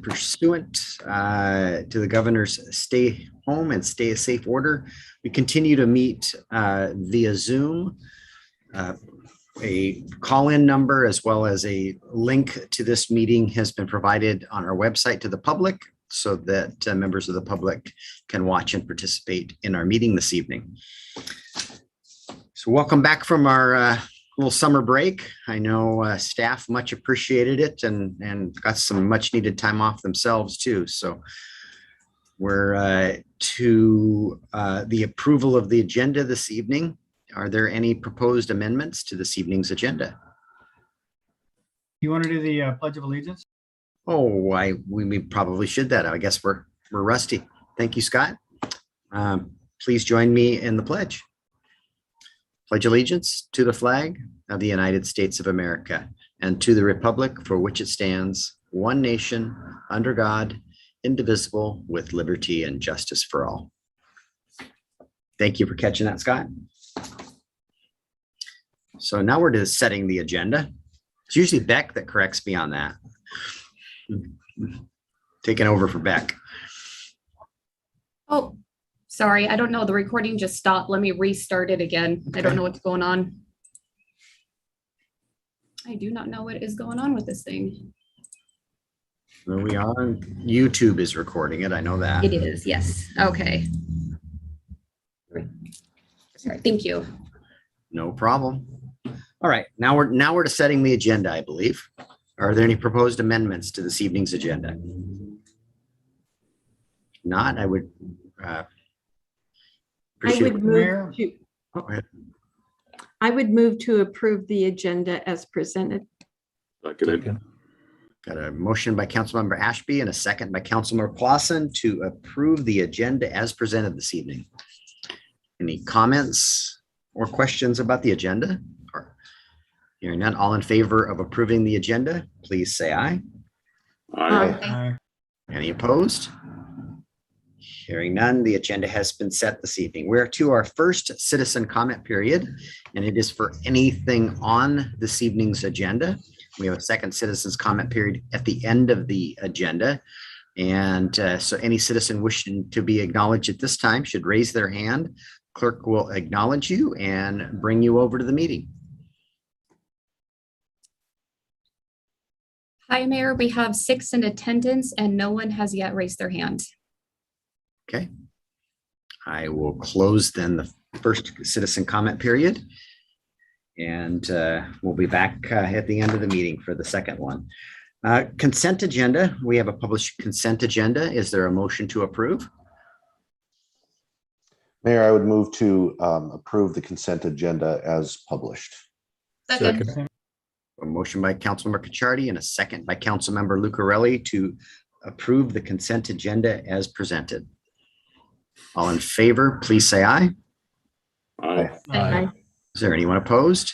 pursuant to the governor's stay home and stay safe order, we continue to meet via Zoom. A call-in number as well as a link to this meeting has been provided on our website to the public so that members of the public can watch and participate in our meeting this evening. So welcome back from our little summer break. I know staff much appreciated it and got some much needed time off themselves too. So we're to the approval of the agenda this evening. Are there any proposed amendments to this evening's agenda? You want to do the Pledge of Allegiance? Oh, we probably should that. I guess we're rusty. Thank you, Scott. Please join me in the pledge. Pledge allegiance to the flag of the United States of America and to the republic for which it stands, one nation, under God, indivisible, with liberty and justice for all. Thank you for catching that, Scott. So now we're to setting the agenda. It's usually Beck that corrects me on that. Taking over for Beck. Oh, sorry. I don't know. The recording just stopped. Let me restart it again. I don't know what's going on. I do not know what is going on with this thing. There we are. YouTube is recording it. I know that. It is. Yes. Okay. Sorry. Thank you. No problem. All right. Now we're to setting the agenda, I believe. Are there any proposed amendments to this evening's agenda? Not, I would I would move to approve the agenda as presented. Second. Got a motion by Councilmember Ashby and a second by Councilmember Clausen to approve the agenda as presented this evening. Any comments or questions about the agenda? Or hearing none, all in favor of approving the agenda, please say aye. Aye. Any opposed? Hearing none, the agenda has been set this evening. We're to our first citizen comment period, and it is for anything on this evening's agenda. We have a second citizens comment period at the end of the agenda. And so any citizen wishing to be acknowledged at this time should raise their hand. Clerk will acknowledge you and bring you over to the meeting. Hi, Mayor. We have 6 in attendance and no one has yet raised their hand. Okay. I will close then the first citizen comment period. And we'll be back at the end of the meeting for the second one. Consent agenda. We have a published consent agenda. Is there a motion to approve? Mayor, I would move to approve the consent agenda as published. Second. A motion by Councilmember Cacciardi and a second by Councilmember Lucarelli to approve the consent agenda as presented. All in favor, please say aye. Aye. Aye. Is there anyone opposed?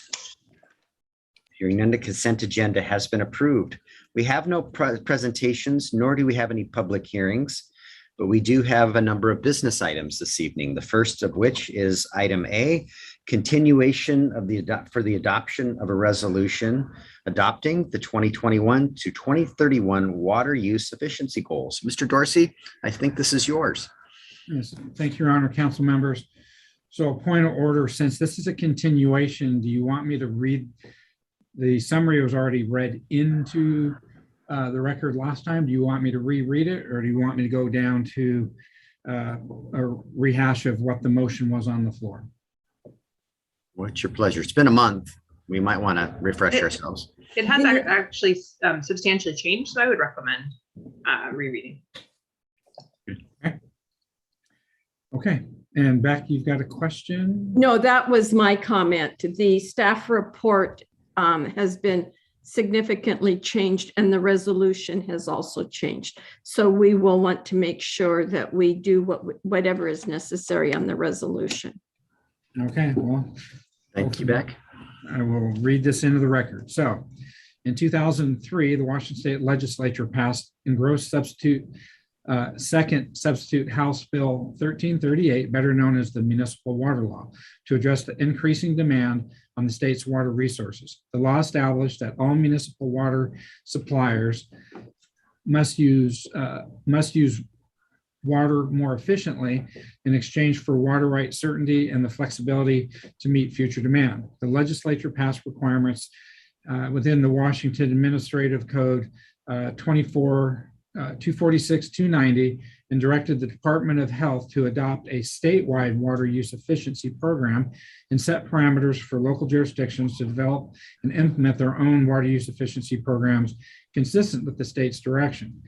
Hearing none, the consent agenda has been approved. We have no presentations, nor do we have any public hearings, but we do have a number of business items this evening. The first of which is item A, continuation of for the adoption of a resolution adopting the 2021 to 2031 water use efficiency goals. Mr. Dorsey, I think this is yours. Yes, thank you, Your Honor, council members. So a point of order, since this is a continuation, do you want me to read? The summary was already read into the record last time. Do you want me to reread it, or do you want me to go down to a rehash of what the motion was on the floor? What's your pleasure? It's been a month. We might want to refresh ourselves. It has actually substantially changed, so I would recommend rereading. Okay. And Beck, you've got a question? No, that was my comment. The staff report has been significantly changed and the resolution has also changed. So we will want to make sure that we do whatever is necessary on the resolution. Okay, well. Thank you, Beck. I will read this into the record. So in 2003, the Washington State Legislature passed engrossed second substitute House Bill 1338, better known as the Municipal Water Law, to address the increasing demand on the state's water resources. The law established that all municipal water suppliers must use water more efficiently in exchange for water right certainty and the flexibility to meet future demand. The legislature passed requirements within the Washington Administrative Code 246-290 and directed the Department of Health to adopt a statewide water use efficiency program and set parameters for local jurisdictions to develop and implement their own water use efficiency programs consistent with the state's direction.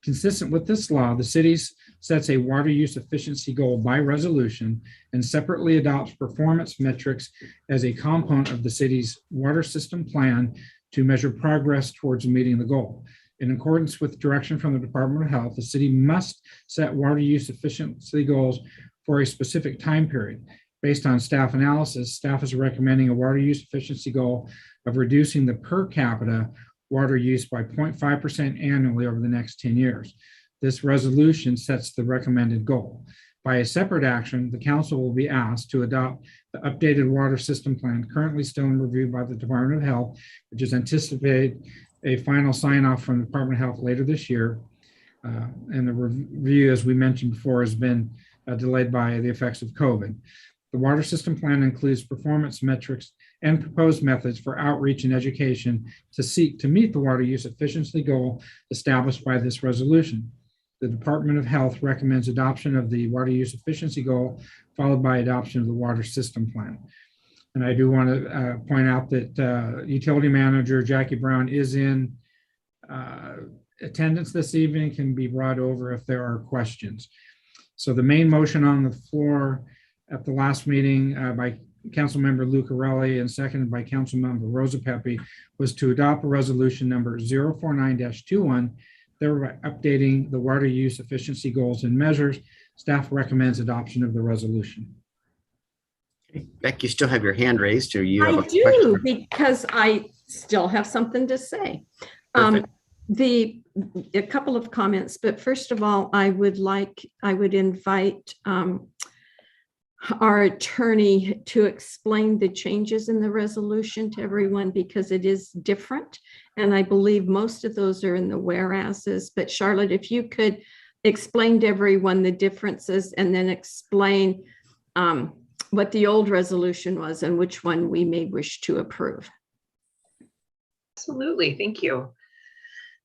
Consistent with this law, the city sets a water use efficiency goal by resolution and separately adopts performance metrics as a component of the city's water system plan to measure progress towards meeting the goal. In accordance with direction from the Department of Health, the city must set water use efficiency goals for a specific time period. Based on staff analysis, staff is recommending a water use efficiency goal of reducing the per capita water use by 0.5% annually over the next 10 years. This resolution sets the recommended goal. By a separate action, the council will be asked to adopt the updated water system plan currently still in review by the Department of Health, which is anticipated a final sign off from the Department of Health later this year. And the review, as we mentioned before, has been delayed by the effects of COVID. The water system plan includes performance metrics and proposed methods for outreach and education to seek to meet the water use efficiency goal established by this resolution. The Department of Health recommends adoption of the water use efficiency goal, followed by adoption of the water system plan. And I do want to point out that Utility Manager Jackie Brown is in attendance this evening, can be brought over if there are questions. So the main motion on the floor at the last meeting by Councilmember Lucarelli and seconded by Councilmember Rosa Pepe was to adopt a resolution number 049-21, thereby updating the water use efficiency goals and measures. Staff recommends adoption of the resolution. Okay. Beck, you still have your hand raised, or you have I a do, question? because I still have something to say. Perfect. A couple of comments, but first of all, I would invite our attorney to explain the changes in the resolution to everyone, because it is different. And I believe most of those are in the whereases. But Charlotte, if you could explain to everyone the differences and then explain what the old resolution was and which one we may wish to approve. Absolutely, thank you.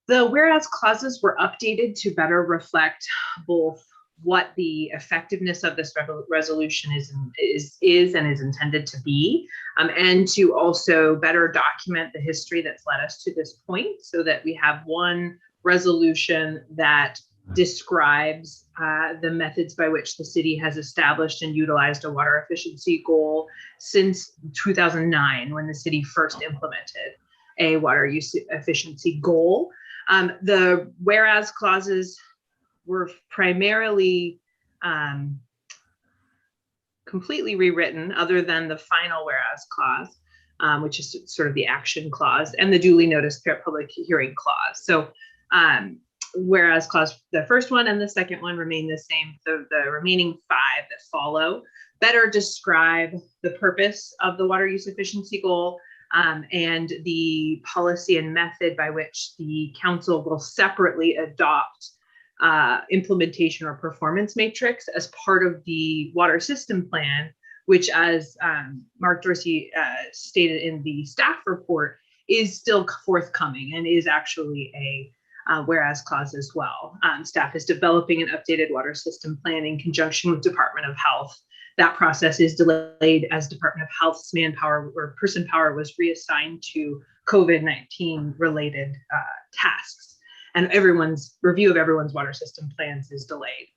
The whereas clauses were updated to better reflect both what the effectiveness of this resolution is and is intended to be, and to also better document the history that's led us to this point, so that we have one resolution that describes the methods by which the city has established and utilized a water efficiency goal since 2009, when the city first implemented a water use efficiency goal. The whereas clauses were primarily completely rewritten, other than the final whereas clause, which is sort of the action clause, and the duly noticed public hearing clause. So whereas clause, the first one and the second one remain the same. So the remaining five that follow better describe the purpose of the water use efficiency goal, and the policy and method by which the council will separately adopt implementation or performance matrix as part of the water system plan, which, as Mark Dorsey stated in the staff report, is still forthcoming and is actually a whereas clause as well. Staff is developing an updated water system plan in conjunction with Department of Health. That process is delayed as Department of Health's manpower or person power was reassigned to COVID-19 related tasks, and everyone's review of everyone's water system plans is delayed.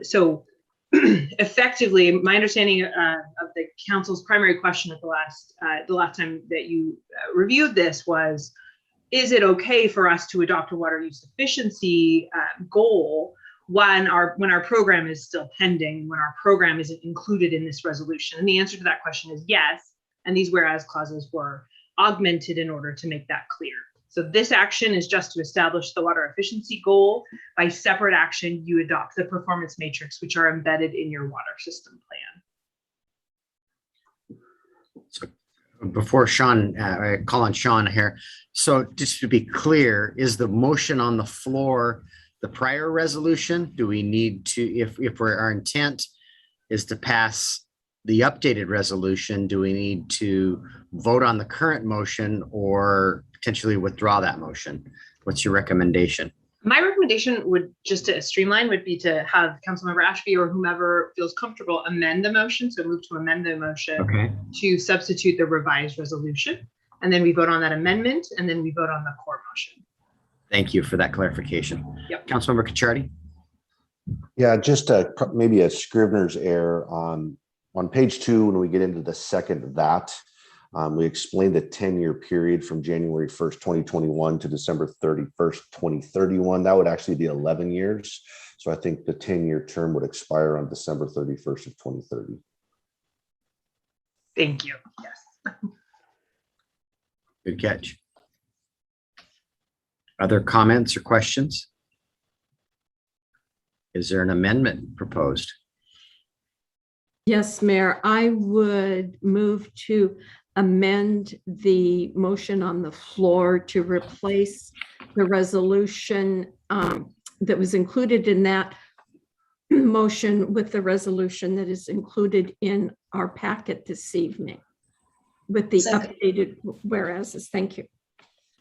So effectively, my understanding of the council's primary question at the last time that you reviewed this was, is it okay for us to adopt a water use efficiency goal when our program is still pending, when our program isn't included in this resolution? And the answer to that question is yes. And these whereas clauses were augmented in order to make that clear. So this action is just to establish the water efficiency goal. By separate action, you adopt the performance matrix, which are embedded in your water system plan. So Before Sean, I call on Sean here. So just to be clear, is the motion on the floor the prior resolution? Do we need to, if our intent is to pass the updated resolution, do we need to vote on the current motion or potentially withdraw that motion? What's your recommendation? My recommendation would, just to streamline, would be to have Councilmember Ashby or whomever feels comfortable amend the motion. So move to amend the motion Okay, to substitute the revised resolution. And then we vote on that amendment, and then we vote on the core motion. thank you for that clarification. Yep. Councilmember Cacciardi? Yeah, just maybe a Scrivener's error on page 2, when we get into the second that, we explained the 10-year period from January 1st, 2021 to December 31st, 2031. That would actually be 11 years. So I think the 10-year term would expire on December 31st of 2030. Thank you. Yes. Good catch. Other comments or questions? Is there an amendment proposed? Yes, Mayor, I would move to amend the motion on the floor to replace the resolution that was included in that motion with the resolution that is included in our packet this evening with the updated whereases. Thank you.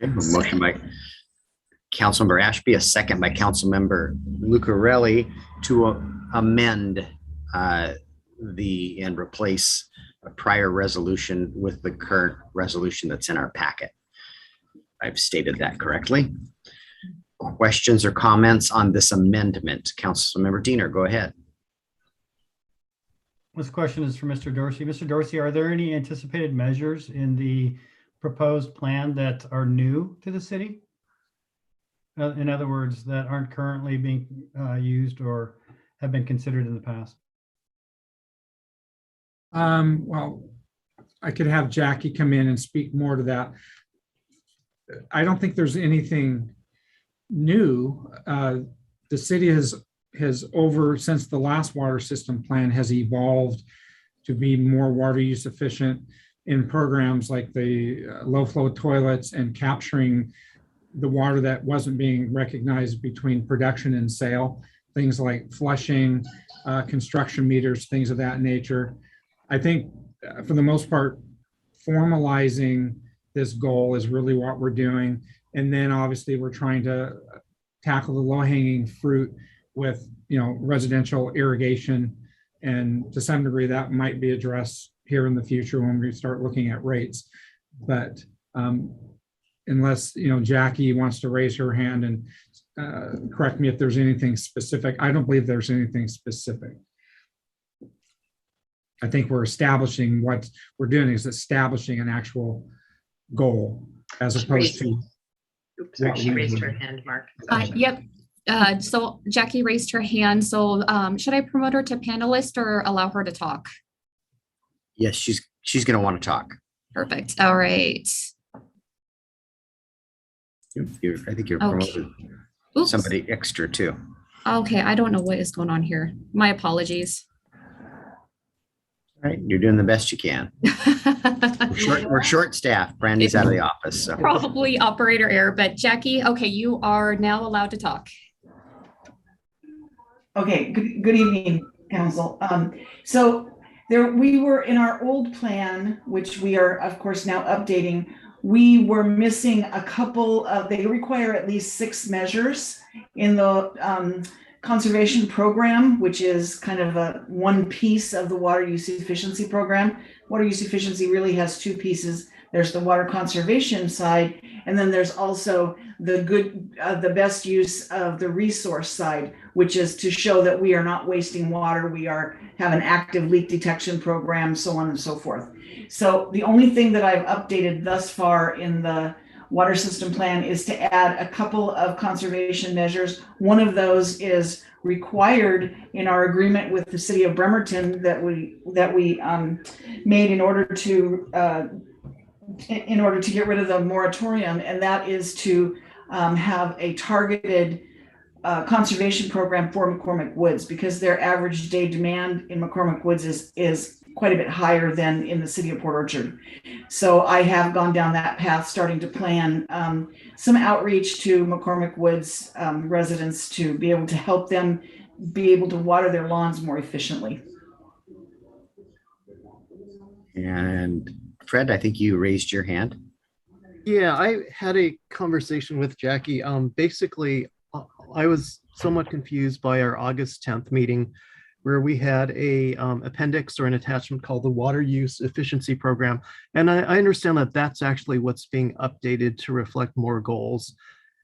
Okay, a motion by Councilmember Ashby, a second by Councilmember Lucarelli to amend and replace a prior resolution with the current resolution that's in our packet. I've stated that correctly. Questions or comments on this amendment? Councilmember Diener, go ahead. This question is for Mr. Dorsey. Mr. Dorsey, are there any anticipated measures in the proposed plan that are new to the city? In other words, that aren't currently being used or have been considered in the past? Well, I could have Jackie come in and speak more to that. I don't think there's anything new. The city has since the last water system plan has evolved to be more water use efficient in programs like the low flow toilets and capturing the water that wasn't being recognized between production and sale, things like flushing, construction meters, things of that nature. I think for the most part, formalizing this goal is really what we're doing. And then obviously we're trying to tackle the low hanging fruit with, residential irrigation. And to some degree that might be addressed here in the future when we start looking at rates. But unless, Jackie wants to raise her hand and correct me if there's anything specific. I don't believe there's anything specific. I think we're establishing what we're doing is establishing an actual goal as opposed to. Oops, sorry, she raised her hand, Mark. Yep. So Jackie raised her hand. So should I promote her to panelist or allow her to talk? Yes, she's going to want to talk. Perfect. All right. I think you're Okay. promoting Oops. somebody extra too. Okay. I don't know what is going on here. My apologies. All right, you're doing the best you can. We're short staffed. Brandy's out of the office. So. Probably operator error, but Jackie, okay, you are now allowed to talk. Okay, good evening, council. So we were in our old plan, which we are of course now updating. We were missing a couple of, they require at least 6 measures in the conservation program, which is kind of one piece of the water use efficiency program. Water use efficiency really has 2 pieces. There's the water conservation side, and then there's also the best use of the resource side, which is to show that we are not wasting water. We have an active leak detection program, so on and so forth. So the only thing that I've updated thus far in the water system plan is to add a couple of conservation measures. One of those is required in our agreement with the city of Bremerton that we made in order to get rid of the moratorium, and that is to have a targeted conservation program for McCormick Woods, because their average day demand in McCormick Woods is quite a bit higher than in the city of Port Orchard. So I have gone down that path, starting to plan some outreach to McCormick Woods residents to be able to help them be able to water their lawns more efficiently. And Fred, I think you raised your hand. Yeah, I had a conversation with Jackie. Basically, I was somewhat confused by our August 10th meeting where we had a appendix or an attachment called the Water Use Efficiency Program. And I understand that that's actually what's being updated to reflect more goals.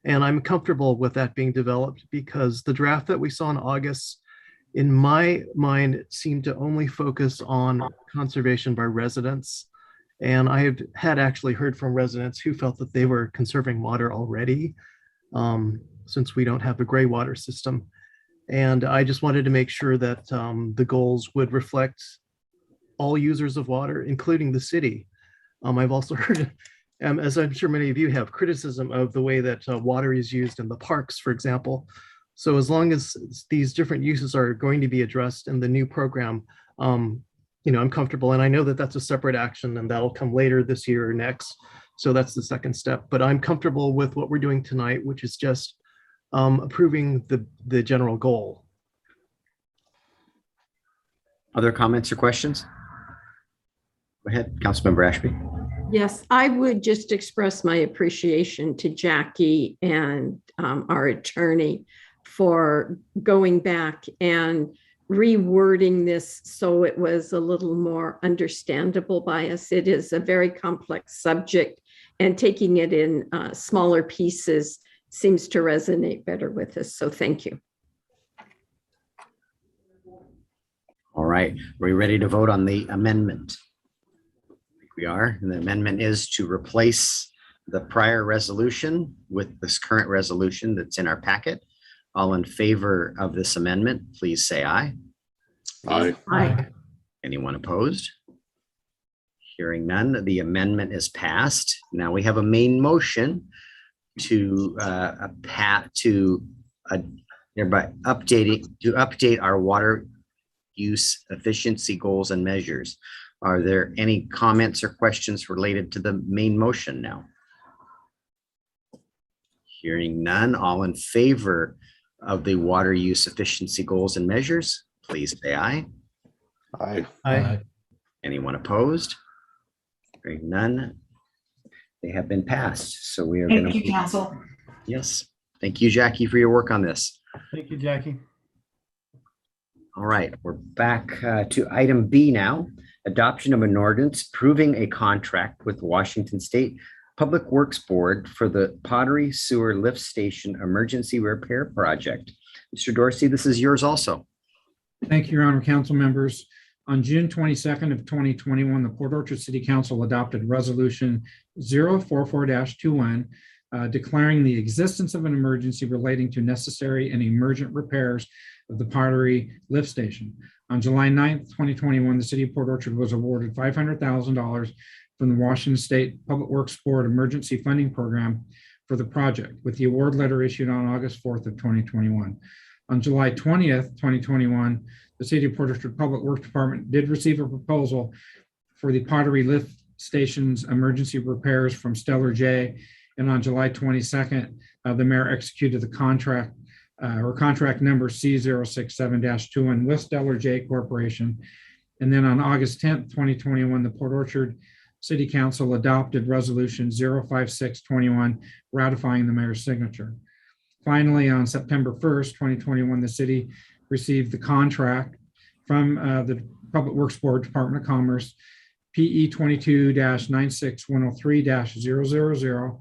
And I'm comfortable with that being developed because the draft that we saw in August, in my mind, seemed to only focus on conservation by residents. And I had actually heard from residents who felt that they were conserving water already, since we don't have a gray water system. And I just wanted to make sure that the goals would reflect all users of water, including the city. I've also heard, as I'm sure many of you have, criticism of the way that water is used in the parks, for example. So as long as these different uses are going to be addressed in the new program, I'm comfortable. And I know that that's a separate action and that'll come later this year or next. So that's the second step. But I'm comfortable with what we're doing tonight, which is just approving the general goal. Other comments or questions? Go ahead, Councilmember Ashby. Yes, I would just express my appreciation to Jackie and our attorney for going back and rewording this so it was a little more understandable by us. It is a very complex subject, and taking it in smaller pieces seems to resonate better with us. So thank you. All right, are we ready to vote on the amendment? We are, and the amendment is to replace the prior resolution with this current resolution that's in our packet. All in favor of this amendment, please say aye. Aye. Aye. Anyone opposed? Hearing none, the amendment is passed. Now we have a main motion to thereby update our water use efficiency goals and measures. Are there any comments or questions related to the main motion now? Hearing none, all in favor of the water use efficiency goals and measures, please say aye. Aye. Aye. Anyone opposed? Hearing none, they have been passed. So we are Thank going you, to, council. yes. Thank you, Jackie, for your work on this. Thank you, Jackie. All right, we're back to item B now. Adoption of an ordinance approving a contract with Washington State Public Works Board for the Pottery Sewer Lift Station Emergency Repair Project. Mr. Dorsey, this is yours also. Thank you, Your Honor, council members. On June 22nd of 2021, the Port Orchard City Council adopted Resolution 044-21, declaring the existence of an emergency relating to necessary and emergent repairs of the Pottery Lift Station. On July 9th, 2021, the City of Port Orchard was awarded $500,000 from the Washington State Public Works Board Emergency Funding Program for the project, with the award letter issued on August 4th of 2021. On July 20th, 2021, the City of Port Orchard Public Works Department did receive a proposal for the Pottery Lift Station's emergency repairs from Stellar J. And on July 22nd, the mayor executed the contract contract number C067-21 with Stellar J Corporation. And then on August 10th, 2021, the Port Orchard City Council adopted Resolution 05621, ratifying the mayor's signature. Finally, on September 1st, 2021, the city received the contract from the Public Works Board, Department of Commerce, PE 22-96103-000,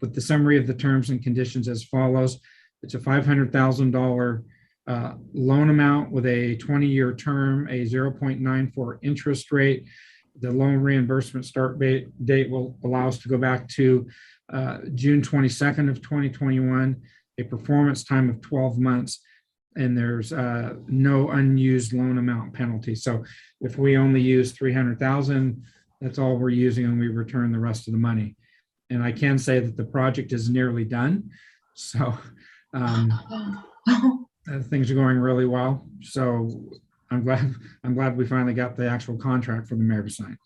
with the summary of the terms and conditions as follows. It's a $500,000 loan amount with a 20-year term, a 0.94 interest rate. The loan reimbursement start date will allow us to go back to June 22nd of 2021, a performance time of 12 months, and there's no unused loan amount penalty. So if we only use $300,000, that's all we're using, and we return the rest of the money. And I can say that the project is nearly done. So things are going really well. So I'm glad we finally got the actual contract for the mayor to sign.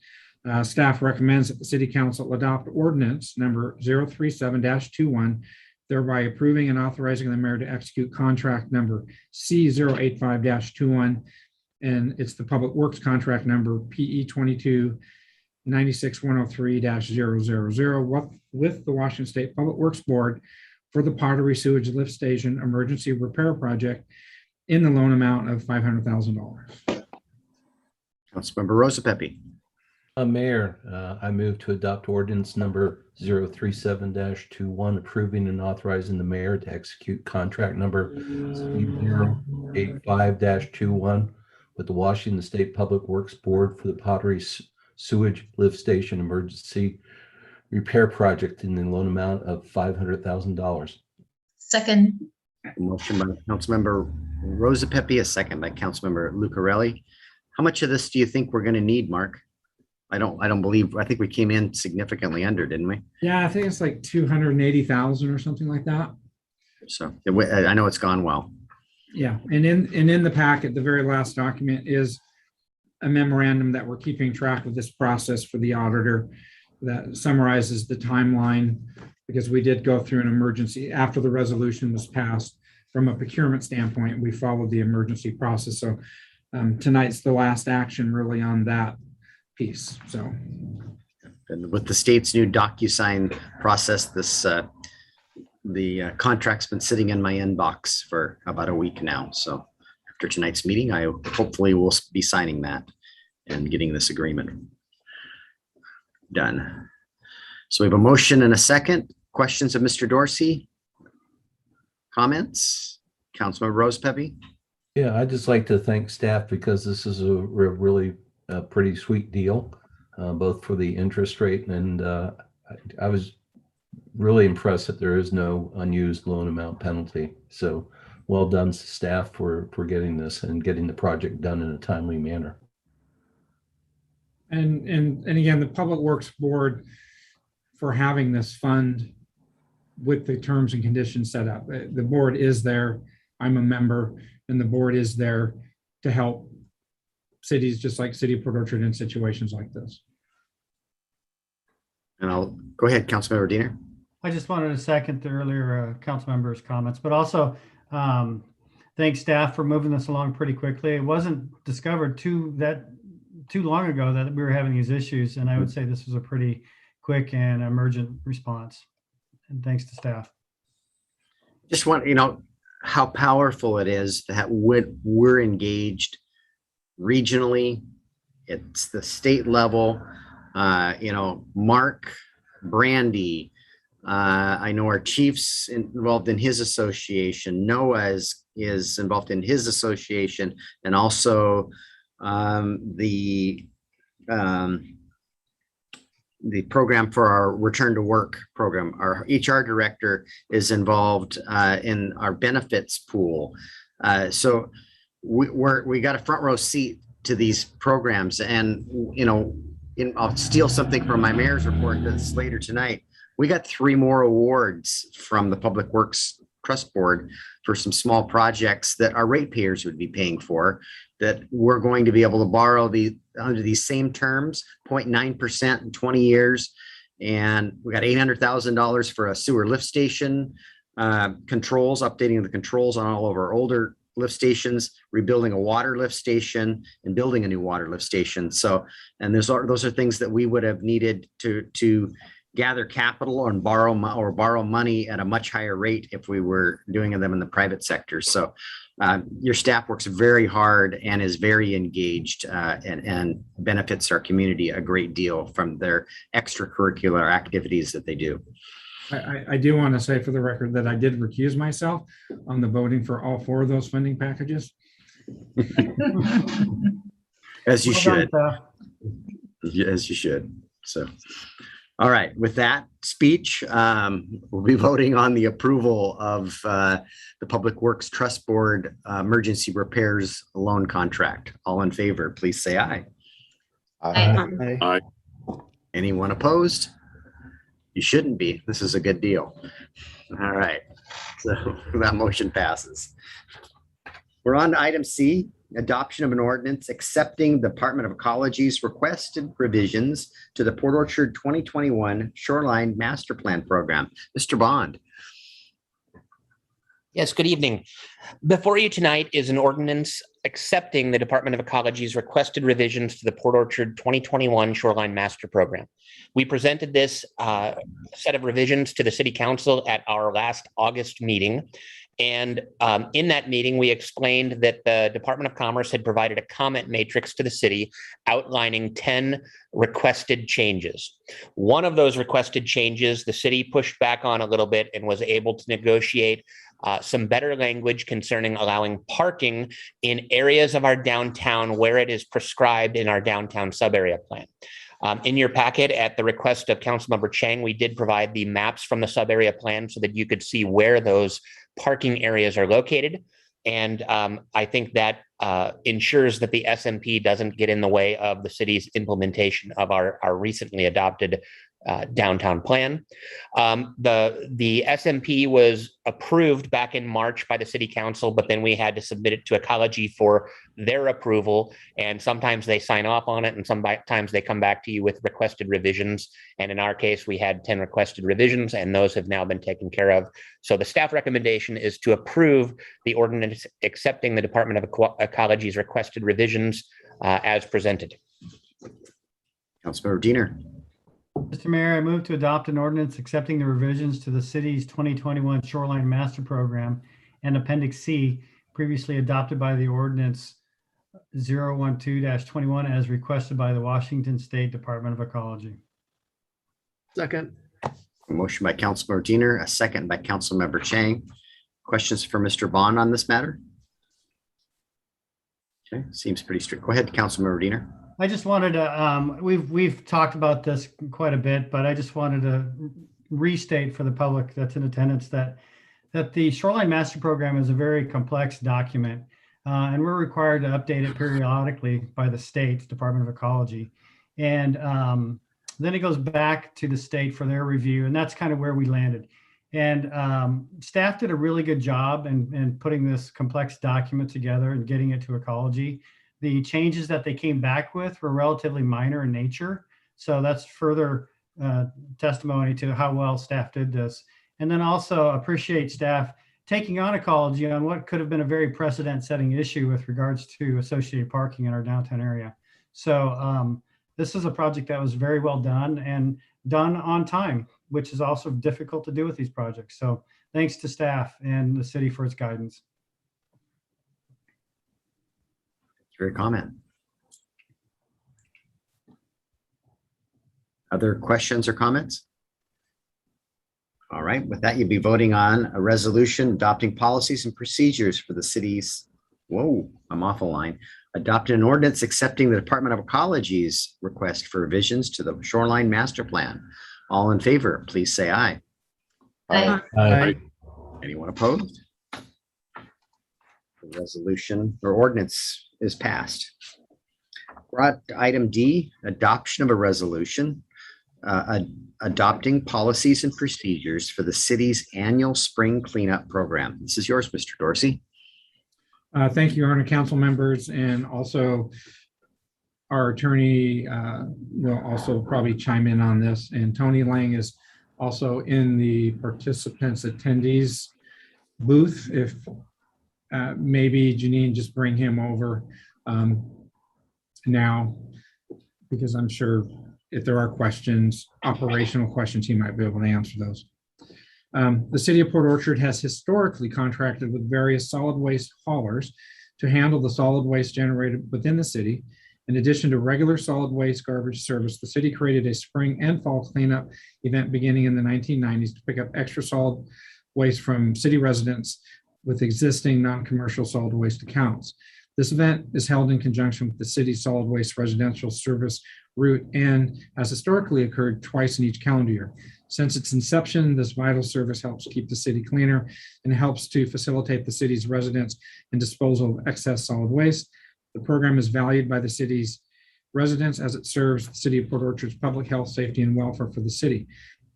Staff recommends that the city council adopt ordinance number 037-21, thereby approving and authorizing the mayor to execute contract number C085-21. And it's the Public Works contract number PE 22-96103-000 with the Washington State Public Works Board for the Pottery Sewage Lift Station Emergency Repair Project in the loan amount of $500,000. Councilmember Rosa Pepe. Mayor, I move to adopt ordinance number 037-21, approving and authorizing the mayor to execute contract number 085-21 with the Washington State Public Works Board for the Pottery Sewage Lift Station Emergency Repair Project in the loan amount of $500,000. Second. Motion by Councilmember Rosa Pepe, a second by Councilmember Lucarelli. How much of this do you think we're going to need, Mark? I think we came in significantly under, didn't we? Yeah, I think it's like 280,000 or something like that. So I know it's gone well. Yeah, and in the packet, the very last document is a memorandum that we're keeping track of this process for the auditor that summarizes the timeline, because we did go through an emergency after the resolution was passed. From a procurement standpoint, we followed the emergency process. So tonight's the last action really on that piece. So, and with the state's new DocuSign process, the contract's been sitting in my inbox for about a week now. So after tonight's meeting, I hopefully will be signing that and getting this agreement done. So we have a motion and a second. Questions of Mr. Dorsey? Comments? Councilmember Rose Pepe? Yeah, I'd just like to thank staff because this is a really pretty sweet deal, both for the interest rate and I was really impressed that there is no unused loan amount penalty. So well done staff for getting this and getting the project done in a timely manner. and again, the Public Works Board for having this fund with the terms and conditions set up. The board is there. I'm a member, and the board is there to help cities just like City of Port Orchard in situations like this. And I'll go ahead, Councilmember Diener. I just wanted to second the earlier council members' comments, but also thank staff for moving this along pretty quickly. It wasn't discovered too long ago that we were having these issues, and I would say this was a pretty quick and emergent response. And thanks to staff. Just want, how powerful it is that we're engaged regionally. It's the state level. Mark Brandy, I know our chief's involved in his association. Noah is involved in his association, and also the program for our return to work program. Our HR director is involved in our benefits pool. So we got a front row seat to these programs, and I'll steal something from my mayor's report that's later tonight. We got 3 more awards from the Public Works Trust Board for some small projects that our ratepayers would be paying for, that we're going to be able to borrow under these same terms, 0.9% in 20 years. And we got $800,000 for a sewer lift station controls, updating the controls on all of our older lift stations, rebuilding a water lift station, and building a new water lift station. So, and those are things that we would have needed to gather capital and borrow money at a much higher rate if we were doing them in the private sector. So your staff works very hard and is very engaged and benefits our community a great deal from their extracurricular activities that they do. I do want to say for the record that I did recuse myself on the voting for all 4 of those funding packages. As you should. Done, As you should. So, all right, with that speech, we'll be voting on the approval of the Public Works Trust Board emergency repairs loan contract. All in favor, please say aye. Aye. Anyone opposed? You shouldn't be. This is a good deal. All right, so that motion passes. We're on to item C, adoption of an ordinance accepting the Department of Ecology's requested revisions to the Port Orchard 2021 Shoreline Master Plan Program. Mr. Bond. Yes, good evening. Before you tonight is an ordinance accepting the Department of Ecology's requested revisions to the Port Orchard 2021 Shoreline Master Program. We presented this set of revisions to the City Council at our last August meeting. And in that meeting, we explained that the Department of Commerce had provided a comment matrix to the city outlining 10 requested changes. One of those requested changes, the city pushed back on a little bit and was able to negotiate some better language concerning allowing parking in areas of our downtown where it is prescribed in our downtown sub-area plan. In your packet, at the request of Councilmember Chang, we did provide the maps from the sub-area plan so that you could see where those parking areas are located. And I think that ensures that the SMP doesn't get in the way of the city's implementation of our recently adopted downtown plan. The SMP was approved back in March by the City Council, but then we had to submit it to Ecology for their approval. And sometimes they sign off on it, and sometimes they come back to you with requested revisions. And in our case, we had 10 requested revisions, and those have now been taken care of. So the staff recommendation is to approve the ordinance accepting the Department of Ecology's requested revisions as presented. Councilmember Diener. Mr. Mayor, I move to adopt an ordinance accepting the revisions to the city's 2021 Shoreline Master Program and Appendix C previously adopted by the ordinance 012-21 as requested by the Washington State Department of Ecology. Second. A motion by Councilmember Diener, a second by Councilmember Chang. Questions for Mr. Bond on this matter? Okay, seems pretty strict. Go ahead, Councilmember Diener. I just wanted to, we've talked about this quite a bit, but I just wanted to restate for the public that's in attendance that the Shoreline Master Program is a very complex document, and we're required to update it periodically by the state Department of Ecology. And then it goes back to the state for their review, and that's kind of where we landed. And staff did a really good job in putting this complex document together and getting it to Ecology. The changes that they came back with were relatively minor in nature. So that's further testimony to how well staff did this. And then also appreciate staff taking on Ecology on what could have been a very precedent-setting issue with regards to associated parking in our downtown area. So this is a project that was very well done and done on time, which is also difficult to do with these projects. So thanks to staff and the city for its guidance. Your comment. Other questions or comments? All right, with that, you'll be voting on a resolution adopting policies and procedures for the city's, whoa, I'm off a line. Adopting an ordinance accepting the Department of Ecology's request for revisions to the Shoreline Master Plan. All in favor, please say aye. Aye. Aye. Anyone opposed? The resolution or ordinance is passed. Brought to item D, adoption of a resolution adopting policies and procedures for the city's annual spring cleanup program. This is yours, Mr. Dorsey. Thank you, Your Honor, council members, and also our attorney will also probably chime in on this. And Tony Lang is also in the participants attendees booth. If maybe Janine just bring him over now, because I'm sure if there are questions, operational questions, he might be able to answer those. The city of Port Orchard has historically contracted with various solid waste haulers to handle the solid waste generated within the city. In addition to regular solid waste garbage service, the city created a spring and fall cleanup event beginning in the 1990s to pick up extra solid waste from city residents with existing non-commercial solid waste accounts. This event is held in conjunction with the city's solid waste residential service route and has historically occurred twice in each calendar year. Since its inception, this vital service helps keep the city cleaner and helps to facilitate the city's residents in disposal of excess solid waste. The program is valued by the city's residents as it serves the city of Port Orchard's public health, safety, and welfare for the city.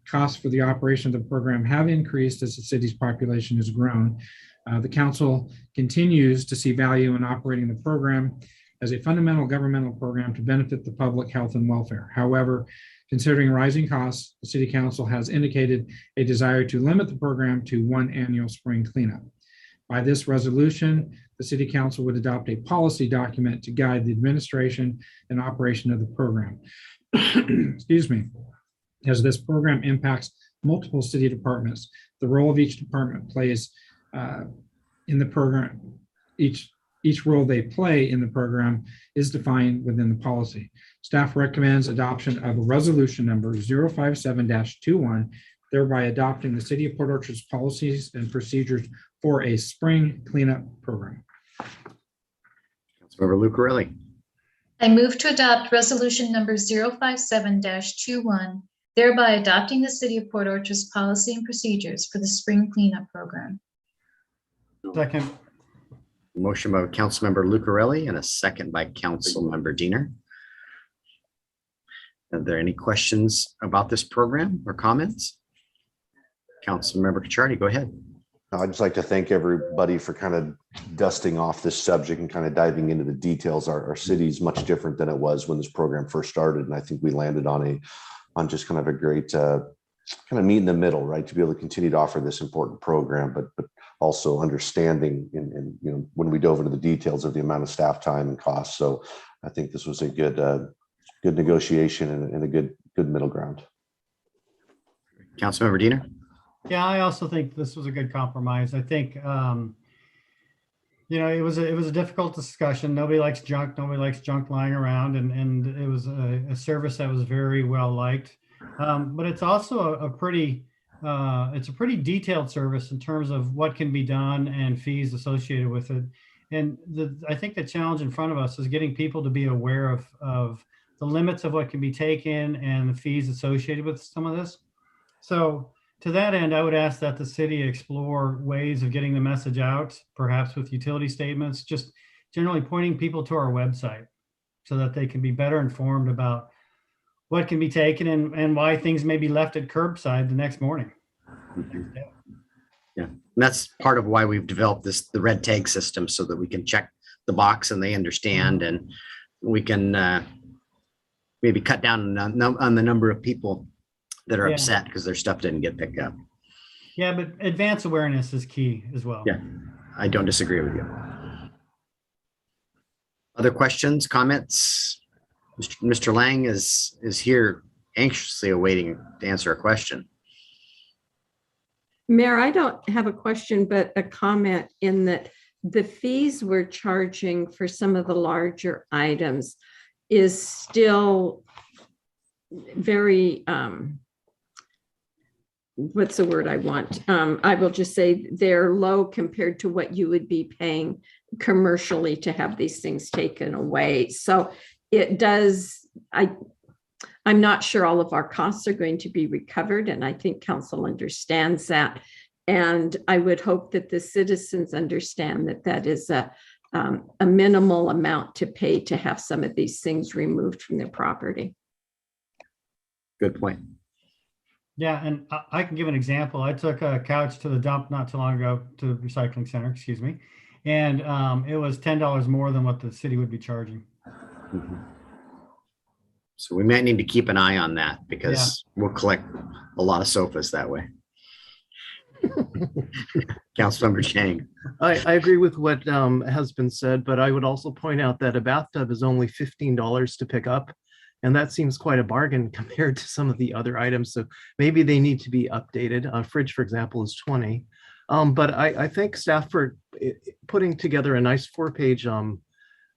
Costs for the operation of the program have increased as the city's population has grown. The council continues to see value in operating the program as a fundamental governmental program to benefit the public health and welfare. However, considering rising costs, the city council has indicated a desire to limit the program to one annual spring cleanup. By this resolution, the city council would adopt a policy document to guide the administration and operation of the program. Excuse me. As this program impacts multiple city departments, the role of each department plays in the program, each role they play in the program is defined within the policy. Staff recommends adoption of resolution number 057-21, thereby adopting the City of Port Orchard's policies and procedures for a spring cleanup program. Councilmember Lucarelli. I move to adopt resolution number 057-21, thereby adopting the City of Port Orchard's policy and procedures for the spring cleanup program. Second. Motion by Councilmember Lucarelli and a second by Councilmember Diener. Are there any questions about this program or comments? Councilmember Cacciardi, go ahead. I'd just like to thank everybody for kind of dusting off this subject and kind of diving into the details. Our city is much different than it was when this program first started. And I think we landed on just kind of a great kind of meet in the middle, right? To be able to continue to offer this important program, but also understanding and when we dove into the details of the amount of staff time and costs. So I think this was a good negotiation and a good middle ground. Councilmember Diener. Yeah, I also think this was a good compromise. I think, it was a difficult discussion. Nobody likes junk. Nobody likes junk lying around, and it was a service that was very well liked. But it's also a pretty detailed service in terms of what can be done and fees associated with it. And I think the challenge in front of us is getting people to be aware of the limits of what can be taken and the fees associated with some of this. So to that end, I would ask that the city explore ways of getting the message out, perhaps with utility statements, just generally pointing people to our website so that they can be better informed about what can be taken and why things may be left at curbside the next morning. Yeah, and that's part of why we've developed the red tag system so that we can check the box and they understand, and we can maybe cut down on the number of people that are upset because their stuff didn't get picked up. Yeah, but advance awareness is key as well. Yeah, I don't disagree with you. Other questions, comments? Mr. Lang is here anxiously awaiting to answer a question. Mayor, I don't have a question, but a comment in that the fees we're charging for some of the larger items is still very, what's the word I want? I will just say they're low compared to what you would be paying commercially to have these things taken away. So it does, I'm not sure all of our costs are going to be recovered, and I think council understands that. And I would hope that the citizens understand that that is a minimal amount to pay to have some of these things removed from their property. Good point. Yeah, and I can give an example. I took a couch to the dump not too long ago, to the recycling center, excuse me, and it was $10 more than what the city would be charging. Mm-hmm. So we might need to keep an eye on that because we'll collect a lot of sofas that way. Councilmember Chang. I agree with what has been said, but I would also point out that a bathtub is only $15 to pick up. And that seems quite a bargain compared to some of the other items. So maybe they need to be updated. A fridge, for example, is $20. But I thank staff for putting together a nice 4-page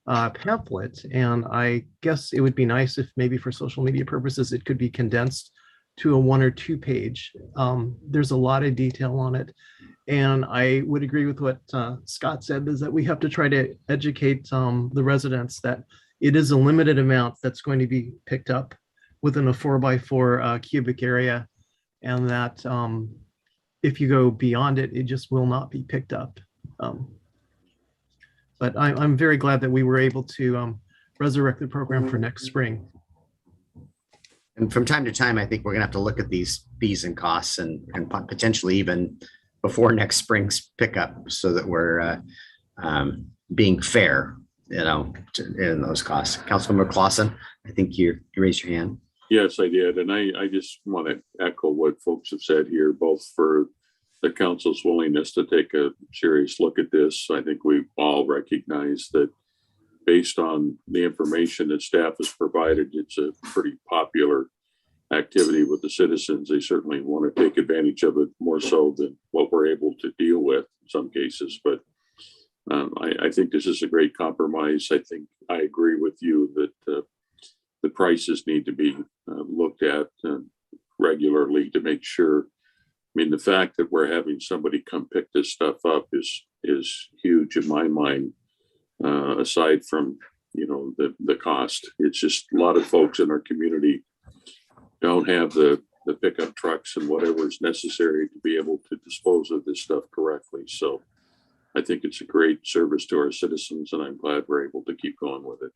pamphlet. And I guess it would be nice if maybe for social media purposes, it could be condensed to a 1 or 2 page. There's a lot of detail on it. And I would agree with what Scott said, is that we have to try to educate the residents that it is a limited amount that's going to be picked up within a 4x4 cubic area. And that if you go beyond it, it just will not be picked up. But I'm very glad that we were able to resurrect the program for next spring. And from time to time, I think we're gonna have to look at these fees and costs and potentially even before next spring's pickup so that we're being fair, in those costs. Councilmember Clausen, I think you raised your hand. Yes, I did. And I just want to echo what folks have said here, both for the council's willingness to take a serious look at this. I think we all recognize that based on the information that staff has provided, it's a pretty popular activity with the citizens. They certainly want to take advantage of it more so than what we're able to deal with in some cases. But I think this is a great compromise. I think I agree with you that the prices need to be looked at regularly to make sure. I mean, the fact that we're having somebody come pick this stuff up is huge in my mind. Aside from the cost, it's just a lot of folks in our community don't have the pickup trucks and whatever is necessary to be able to dispose of this stuff correctly. So I think it's a great service to our citizens, and I'm glad we're able to keep going with it.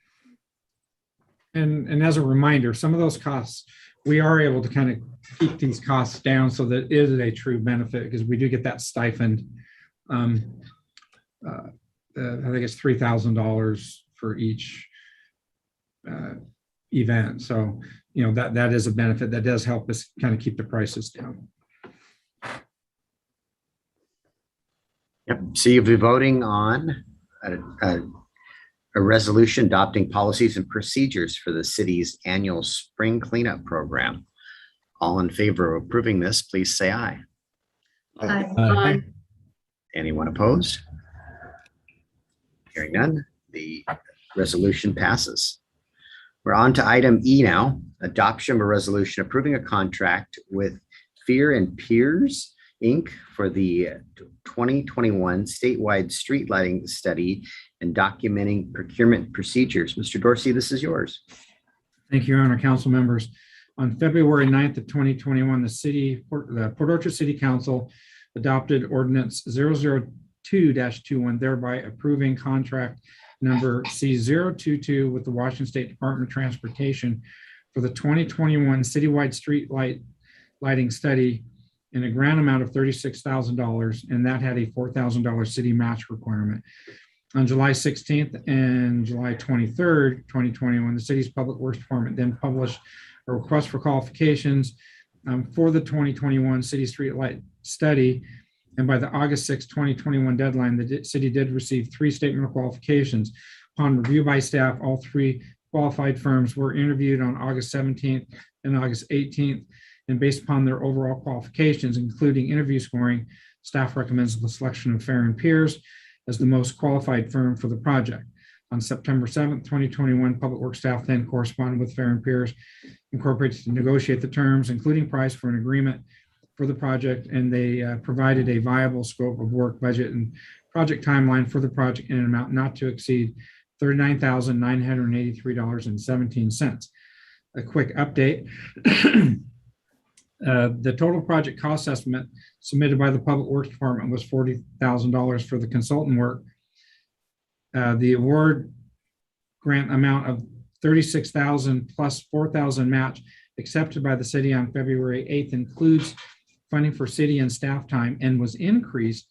And as a reminder, some of those costs, we are able to kind of keep these costs down so that it is a true benefit, because we do get that stipend. I think it's $3,000 for each event. So, that is a benefit that does help us kind of keep the prices down. Yep. So you'll be voting on a resolution adopting policies and procedures for the city's annual spring cleanup program. All in favor of approving this, please say aye. Aye. Anyone opposed? Hearing none, the resolution passes. We're on to item E now, adoption of a resolution approving a contract with Fear and Peers, Inc. for the 2021 statewide street lighting study and documenting procurement procedures. Mr. Dorsey, this is yours. Thank you, Your Honor, council members. On February 9th of 2021, the Port Orchard City Council adopted ordinance 002-21, thereby approving contract number C022 with the Washington State Department of Transportation for the 2021 citywide street lighting study in a grant amount of $36,000, and that had a $4,000 city match requirement. On July 16th and July 23rd, 2021, the city's Public Works Department then published a request for qualifications for the 2021 city street light study. And by the August 6, 2021 deadline, the city did receive 3 statement of qualifications. Upon review by staff, all 3 qualified firms were interviewed on August 17th and August 18th. And based upon their overall qualifications, including interview scoring, staff recommends the selection of Fehr and Peers as the most qualified firm for the project. On September 7th, 2021, Public Works staff then corresponded with Fehr and Peers Incorporated to negotiate the terms, including price for an agreement for the project, and they provided a viable scope of work, budget, and project timeline for the project in an amount not to exceed $39,983.17. A quick update. The total project cost estimate submitted by the Public Works Department was $40,000 for the consultant work. The award grant amount of $36,000 plus $4,000 match accepted by the city on February 8th includes funding for city and staff time and was increased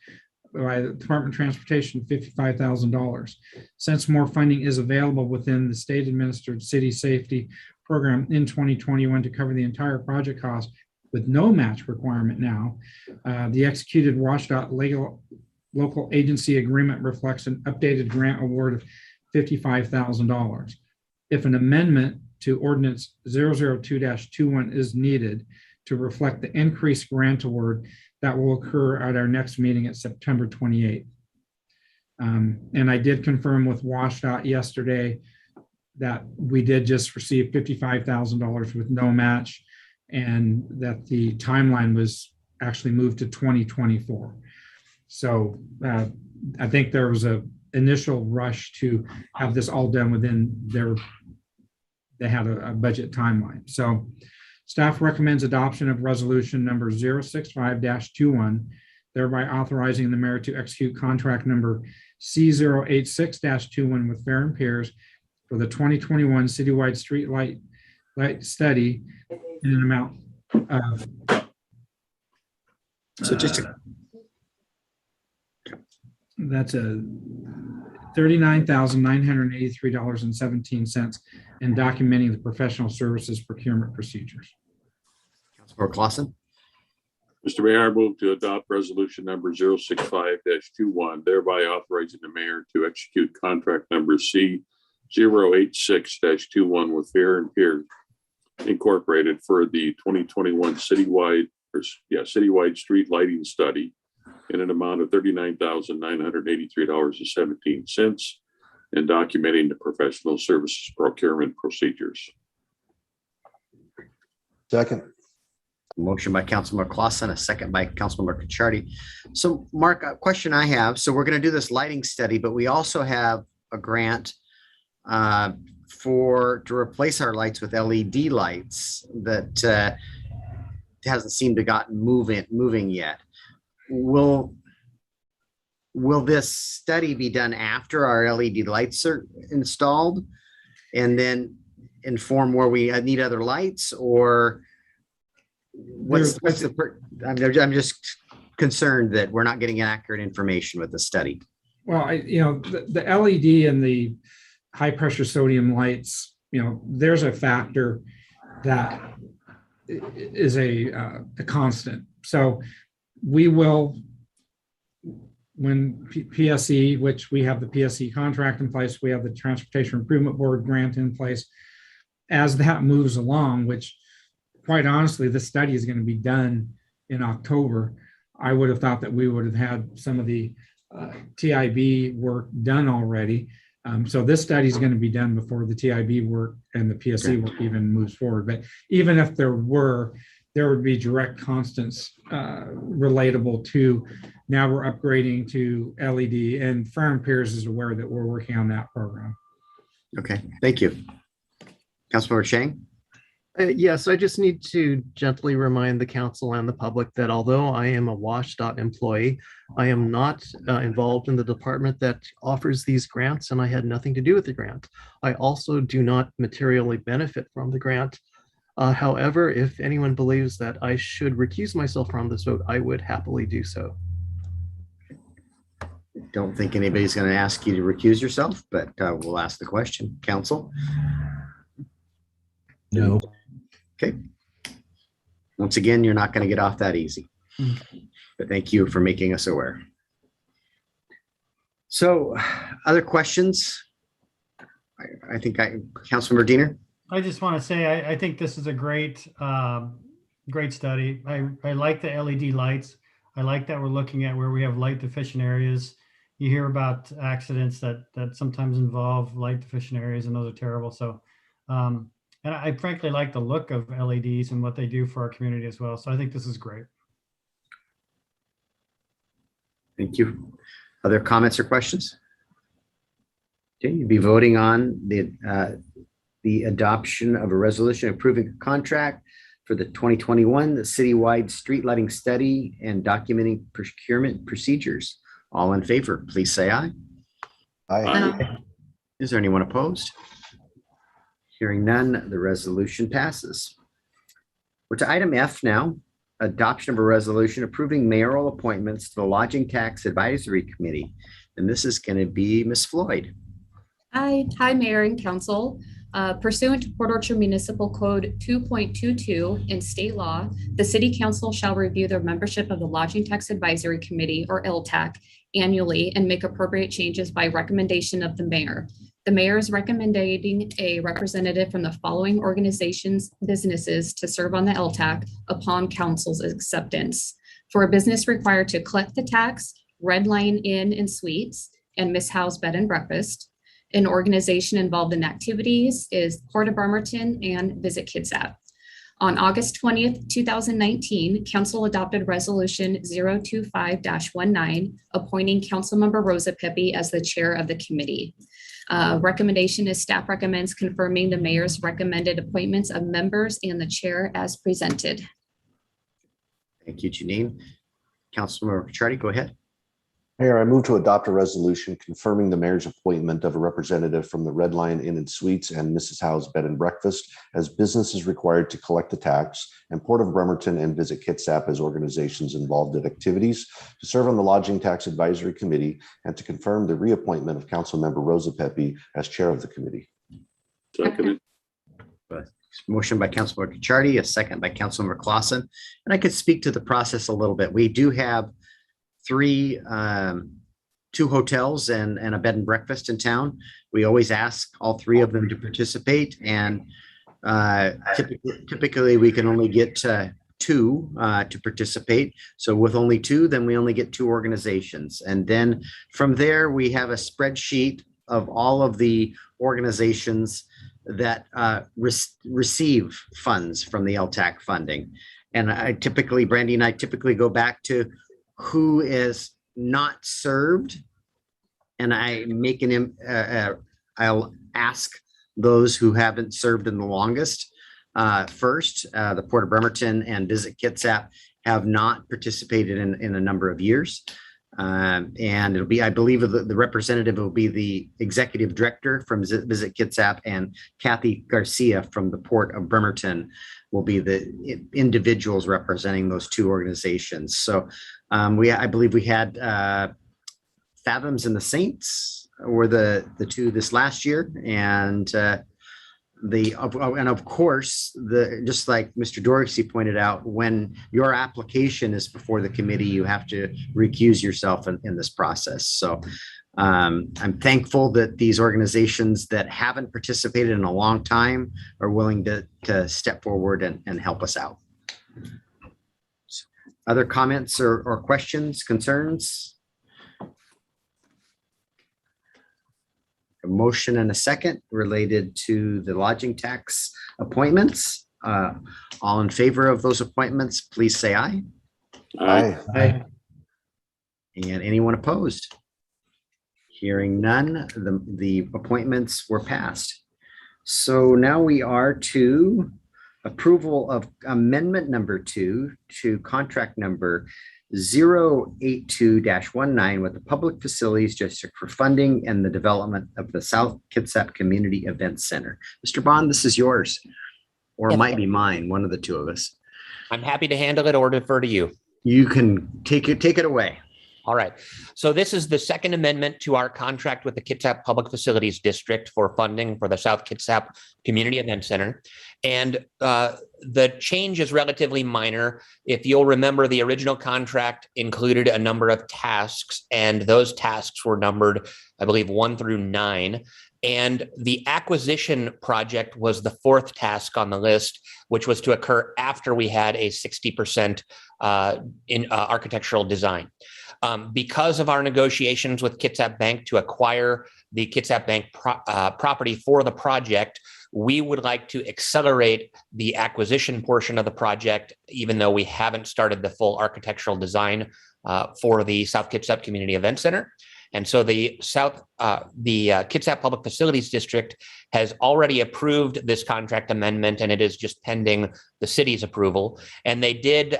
by the Department of Transportation $55,000. Since more funding is available within the state administered city safety program in 2021 to cover the entire project cost with no match requirement now, the executed WashDOT local agency agreement reflects an updated grant award of $55,000. If an amendment to ordinance 002-21 is needed to reflect the increased grant award, that will occur at our next meeting at September 28th. And I did confirm with WashDOT yesterday that we did just receive $55,000 with no match, and that the timeline was actually moved to 2024. So I think there was a initial rush to have this all done within they had a budget timeline. So staff recommends adoption of resolution number 065-21, thereby authorizing the mayor to execute contract number C086-21 with Fehr and Peers for the 2021 citywide street light study in an amount of So just to That's a $39,983.17 and documenting the professional services procurement procedures. Councilmember Clausen. Mr. Mayor, I move to adopt resolution number 065-21, thereby authorizing the mayor to execute contract number C086-21 with Fair and Peer Incorporated for the 2021 citywide street lighting study in an amount of $39,983.17 and documenting the professional services procurement procedures. Second. Motion by Councilmember Clausen, a second by Councilmember Cacciardi. So Mark, a question I have, so we're going to do this lighting study, but we also have a grant to replace our lights with LED lights that hasn't seemed to gotten moving yet. Will this study be done after our LED lights are installed and then inform where we need other lights, or I'm just concerned that we're not getting accurate information with the study. Well, the LED and the high pressure sodium lights, there's a factor that is a constant. So we will, when PSE, which we have the PSE contract in place, we have the Transportation Improvement Board grant in place, as that moves along, which quite honestly, the study is going to be done in October. I would have thought that we would have had some of the TIB work done already. So this study is going to be done before the TIB work and the PSE work even moves forward. But even if there would be direct constants relatable to now we're upgrading to LED, and Fair and Peers is aware that we're working on that program. Okay, thank you. Councilmember Chang. Yes, I just need to gently remind the council and the public that although I am a WashDOT employee, I am not involved in the department that offers these grants, and I had nothing to do with the grant. I also do not materially benefit from the grant. However, if anyone believes that I should recuse myself from this vote, I would happily do so. Don't think anybody's going to ask you to recuse yourself, but we'll ask the question. Council? No. Okay. Once again, you're not going to get off that easy, but thank you for making us aware. So other questions? I think Councilmember Diener. I just want to say, I think this is a great study. I like the LED lights. I like that we're looking at where we have light deficient areas. You hear about accidents that sometimes involve light deficient areas, and those are terrible. So, and I frankly like the look of LEDs and what they do for our community as well. So I think this is great. Thank you. Other comments or questions? Okay, you'll be voting on the adoption of a resolution approving a contract for the 2021 citywide street lighting study and documenting procurement procedures. All in favor, please say aye. Aye. Is there anyone opposed? Hearing none, the resolution passes. We're to item F now, adoption of a resolution approving mayoral appointments to the Lodging Tax Advisory Committee. And this is going to be Ms. Floyd. Hi, Mayor and Council. Pursuant to Port Orchard Municipal Code 2.22 and state law, the City Council shall review the membership of the Lodging Tax Advisory Committee, or LTAC, annually and make appropriate changes by recommendation of the mayor. The mayor is recommending a representative from the following organizations, businesses to serve on the LTAC upon council's acceptance. For a business required to collect the tax, Red Lion Inn and Suites and Miss Howe's Bed and Breakfast. An organization involved in activities is Port of Bremerton and Visit Kitsap. On August 20th, 2019, Council adopted Resolution 025-19, appointing Councilmember Rosa Pepe as the chair of the committee. Recommendation is staff recommends confirming the mayor's recommended appointments of members and the chair as presented. Thank you, Janine. Councilmember Cacciardi, go ahead. Mayor, I move to adopt a resolution confirming the mayor's appointment of a representative from the Red Lion Inn and Suites and Mrs. Howe's Bed and Breakfast as businesses required to collect the tax, and Port of Bremerton and Visit Kitsap as organizations involved in activities to serve on the Lodging Tax Advisory Committee, and to confirm the reappointment of Councilmember Rosa Pepe as chair of the committee. Seconded. Motion by Councilmember Cacciardi, a second by Councilmember Clausen. And I could speak to the process a little bit. We do have two hotels and a bed and breakfast in town. We always ask all three of them to participate, and typically we can only get two to participate. So with only two, then we only get two organizations. And then from there, we have a spreadsheet of all of the organizations that receive funds from the LTAC funding. And Brandy and I typically go back to who is not served, and I make I'll ask those who haven't served in the longest first. The Port of Bremerton and Visit Kitsap have not participated in a number of years. And it'll be, I believe the representative will be the executive director from Visit Kitsap, and Kathy Garcia from the Port of Bremerton will be the individuals representing those two organizations. So I believe we had Fathoms and the Saints were the two this last year, and of course, just like Mr. Dorsey pointed out, when your application is before the committee, you have to recuse yourself in this process. So I'm thankful that these organizations that haven't participated in a long time are willing to step forward and help us out. Other comments or questions, concerns? A motion and a second related to the lodging tax appointments. All in favor of those appointments, please say aye. Aye. And anyone opposed? Hearing none, the appointments were passed. So now we are to approval of amendment number 2 to contract number 082-19 with the Public Facilities District for funding and the development of the South Kitsap Community Event Center. Mr. Bond, this is yours, or it might be mine, one of the two of us. I'm happy to handle it or defer to you. You can take it away. All right. So this is the second amendment to our contract with the Kitsap Public Facilities District for funding for the South Kitsap Community Event Center. And the change is relatively minor. If you'll remember, the original contract included a number of tasks, and those tasks were numbered, I believe, 1 through 9. And the acquisition project was the fourth task on the list, which was to occur after we had a 60% in architectural design. Because of our negotiations with Kitsap Bank to acquire the Kitsap Bank property for the project, we would like to accelerate the acquisition portion of the project, even though we haven't started the full architectural design for the South Kitsap Community Event Center. And so the Kitsap Public Facilities District has already approved this contract amendment, and it is just pending the city's approval. And they did,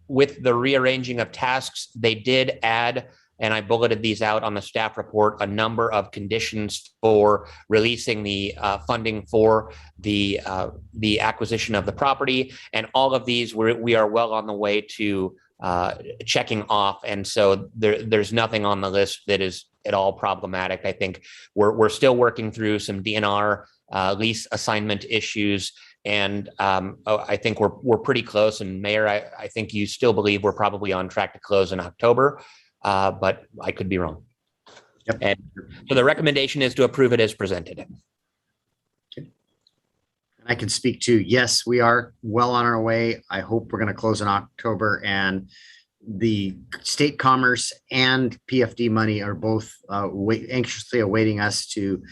with the rearranging of tasks, they did add, and I bulleted these out on the staff report, a number of conditions for releasing the funding for the acquisition of the property. And all of these, we are well on the way to checking off. And so there's nothing on the list that is at all problematic. I think we're still working through some DNR lease assignment issues. And I think we're pretty close. And Mayor, I think you still believe we're probably on track to close in October, but I could be wrong. Yep. And so the recommendation is to approve it as presented. I can speak to, yes, we are well on our way. I hope we're going to close in October, and the State Commerce and PFD money are both anxiously awaiting us to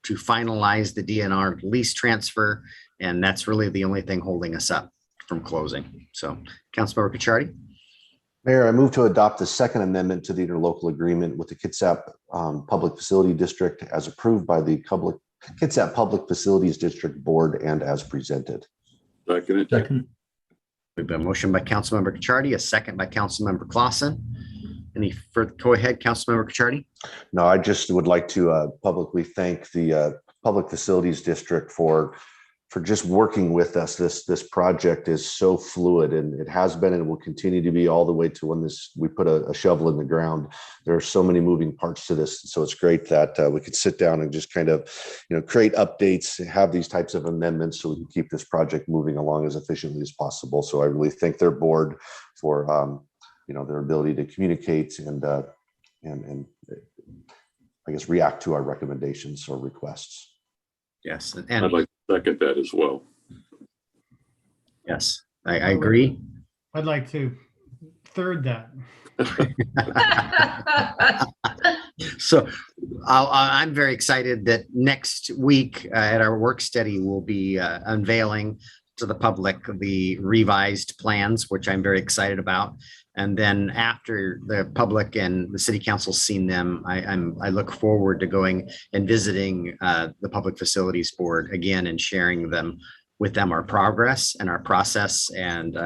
finalize the DNR lease transfer. And that's really the only thing holding us up from closing. So, Councilmember Cacciardi. Mayor, I move to adopt the second amendment to the interlocal agreement with the Kitsap Public Facility District as approved by the Kitsap Public Facilities District Board and as presented. Second. We've been motion by Councilmember Cacciardi, a second by Councilmember Clausen. Any further? Go ahead, Councilmember Cacciardi. No, I just would like to publicly thank the Public Facilities District for just working with us. This project is so fluid, and it has been and will continue to be all the way to when we put a shovel in the ground. There are so many moving parts to this, so it's great that we could sit down and just kind of, create updates, have these types of amendments, so we can keep this project moving along as efficiently as possible. So I really thank their board for their ability to communicate and I guess react to our recommendations or requests. Yes, I'd and like to second that as well. yes, I agree. I'd like to third that. So I'm very excited that next week at our work study, we'll be unveiling to the public the revised plans, which I'm very excited about. And then after the public and the city council's seen them, I look forward to going and visiting the Public Facilities Board again and sharing with them our progress and our process. And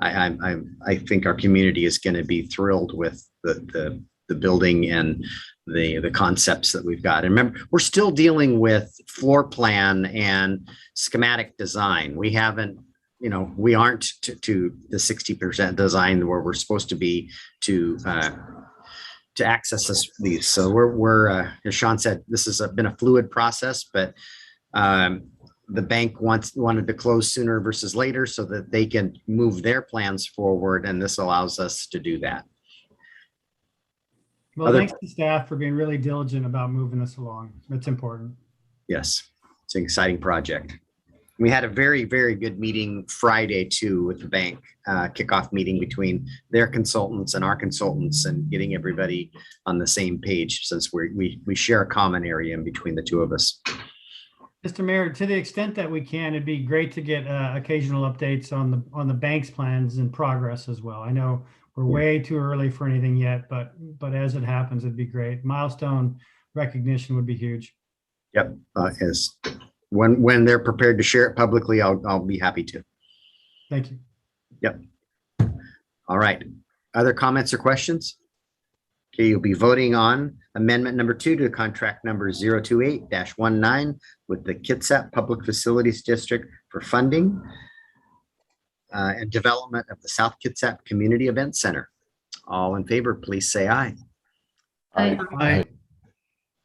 I think our community is going to be thrilled with the building and the concepts that we've got. And remember, we're still dealing with floor plan and schematic design. We haven't, we aren't to the 60% design where we're supposed to be to access these. So we're as Sean said, this has been a fluid process, but the bank wanted to close sooner versus later so that they can move their plans forward, and this allows us to do that. Well, thanks to staff for being really diligent about moving this along. It's important. Yes, it's an exciting project. We had a very, very good meeting Friday too with the bank, kickoff meeting between their consultants and our consultants, and getting everybody on the same page, since we share a common area in between the two of us. Mr. Mayor, to the extent that we can, it'd be great to get occasional updates on the bank's plans and progress as well. I know we're way too early for anything yet, but as it happens, it'd be great. Milestone recognition would be huge. Yep, when they're prepared to share it publicly, I'll be happy to. Thank you. Yep. All right. Other comments or questions? Okay, you'll be voting on amendment number 2 to contract number 028-19 with the Kitsap Public Facilities District for funding and development of the South Kitsap Community Event Center. All in favor, please say aye. Aye. Aye. Is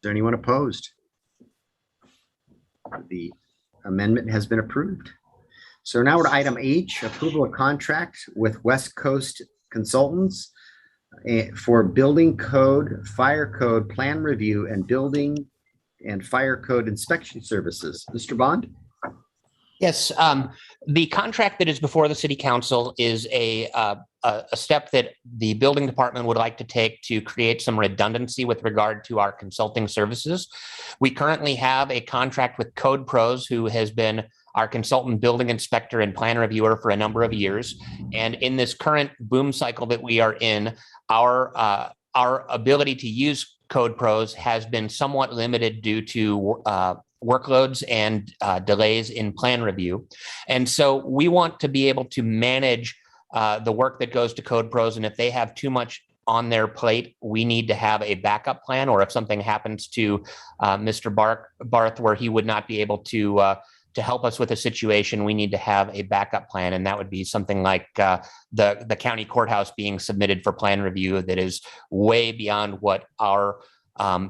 there anyone opposed? The amendment has been approved. So now we're to item H, approval of contract with West Coast Consultants for building code, fire code, plan review, and building and fire code inspection services. Mr. Bond? Yes, the contract that is before the city council is a step that the building department would like to take to create some redundancy with regard to our consulting services. We currently have a contract with Code Pros, who has been our consultant building inspector and plan reviewer for a number of years. And in this current boom cycle that we are in, our ability to use Code Pros has been somewhat limited due to workloads and delays in plan review. And so we want to be able to manage the work that goes to Code Pros. And if they have too much on their plate, we need to have a backup plan. Or if something happens to Mr. Barth, where he would not be able to help us with a situation, we need to have a backup plan. And that would be something like the county courthouse being submitted for plan review that is way beyond what our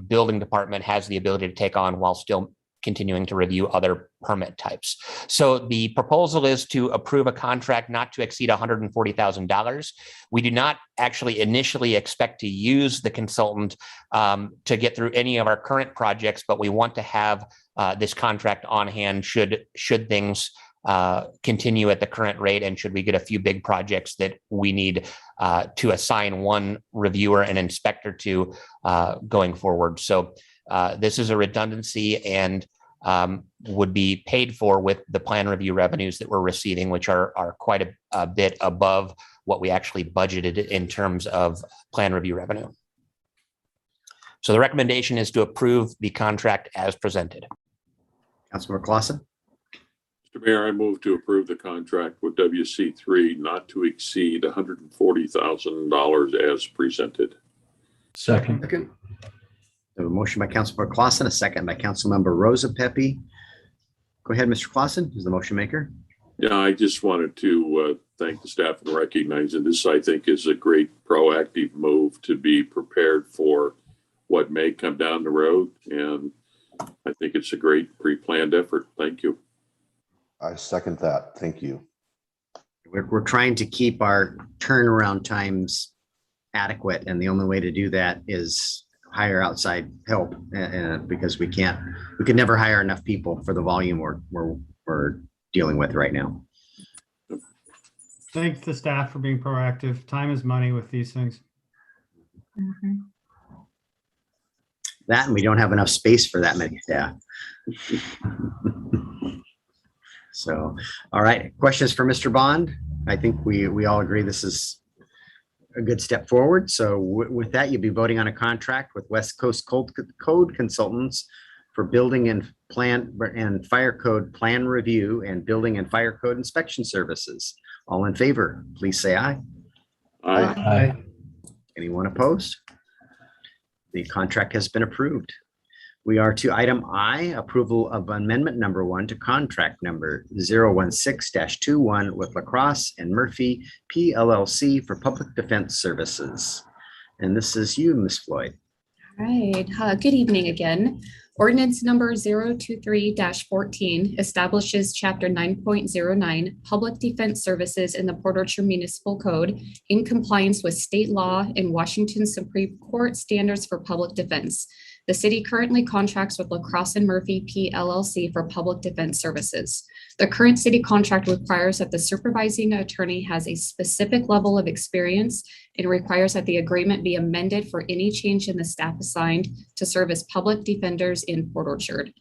building department has the ability to take on while still continuing to review other permit types. So the proposal is to approve a contract not to exceed $140,000. We do not actually initially expect to use the consultant to get through any of our current projects, but we want to have this contract on hand should things continue at the current rate, and should we get a few big projects that we need to assign one reviewer and inspector to going forward. So this is a redundancy and would be paid for with the plan review revenues that we're receiving, which are quite a bit above what we actually budgeted in terms of plan review revenue. So the recommendation is to approve the contract as presented. Councilmember Clausen? Mr. Mayor, I move to approve the contract with WC3 not to exceed $140,000 as presented. Second. Second. A motion by Councilmember Clausen, a second by Councilmember Rosa Pepe. Go ahead, Mr. Clausen, who's the motion maker. Yeah, I just wanted to thank the staff and recognize that this, I think, is a great proactive move to be prepared for what may come down the road. And I think it's a great pre-planned effort. Thank you. I second that. Thank you. We're trying to keep our turnaround times adequate, and the only way to do that is hire outside help, because we could never hire enough people for the volume we're dealing with right now. Thanks to staff for being proactive. Time is money with these things. That, and we don't have enough space for that many staff. So, all right, questions for Mr. Bond? I think we all agree this is a good step forward. So with that, you'll be voting on a contract with West Coast Code Consultants for building and fire code plan review and building and fire code inspection services. All in favor, please say aye. Aye. Aye. Anyone opposed? The contract has been approved. We are to item I, approval of amendment number 1 to contract number 016-21 with Lacrosse and Murphy PLLC for public defense services. And this is you, Ms. Floyd. All right, good evening again. Ordinance number 023-14 establishes chapter 9.09 Public Defense Services in the Port Orchard Municipal Code in compliance with state law and Washington Supreme Court standards for public defense. The city currently contracts with Lacrosse and Murphy PLLC for public defense services. The current city contract requires that the supervising attorney has a specific level of experience and requires that the agreement be amended for any change in the staff assigned to serve as public defenders in Port Orchard.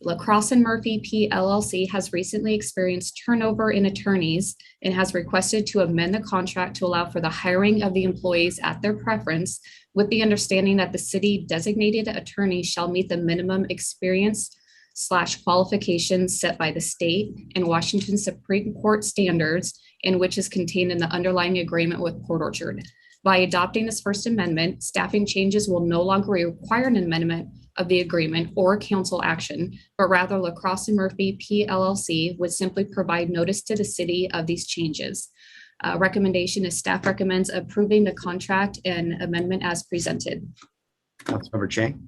Lacrosse and Murphy PLLC has recently experienced turnover in attorneys and has requested to amend the contract to allow for the hiring of the employees at their preference, with the understanding that the city designated attorney shall meet the minimum experience/qualifications set by the state and Washington Supreme Court standards, and which is contained in the underlying agreement with Port Orchard. By adopting this first amendment, staffing changes will no longer require an amendment of the agreement or council action, but rather Lacrosse and Murphy PLLC would simply provide notice to the city of these changes. Recommendation is staff recommends approving the contract and amendment as presented. Councilmember Chang.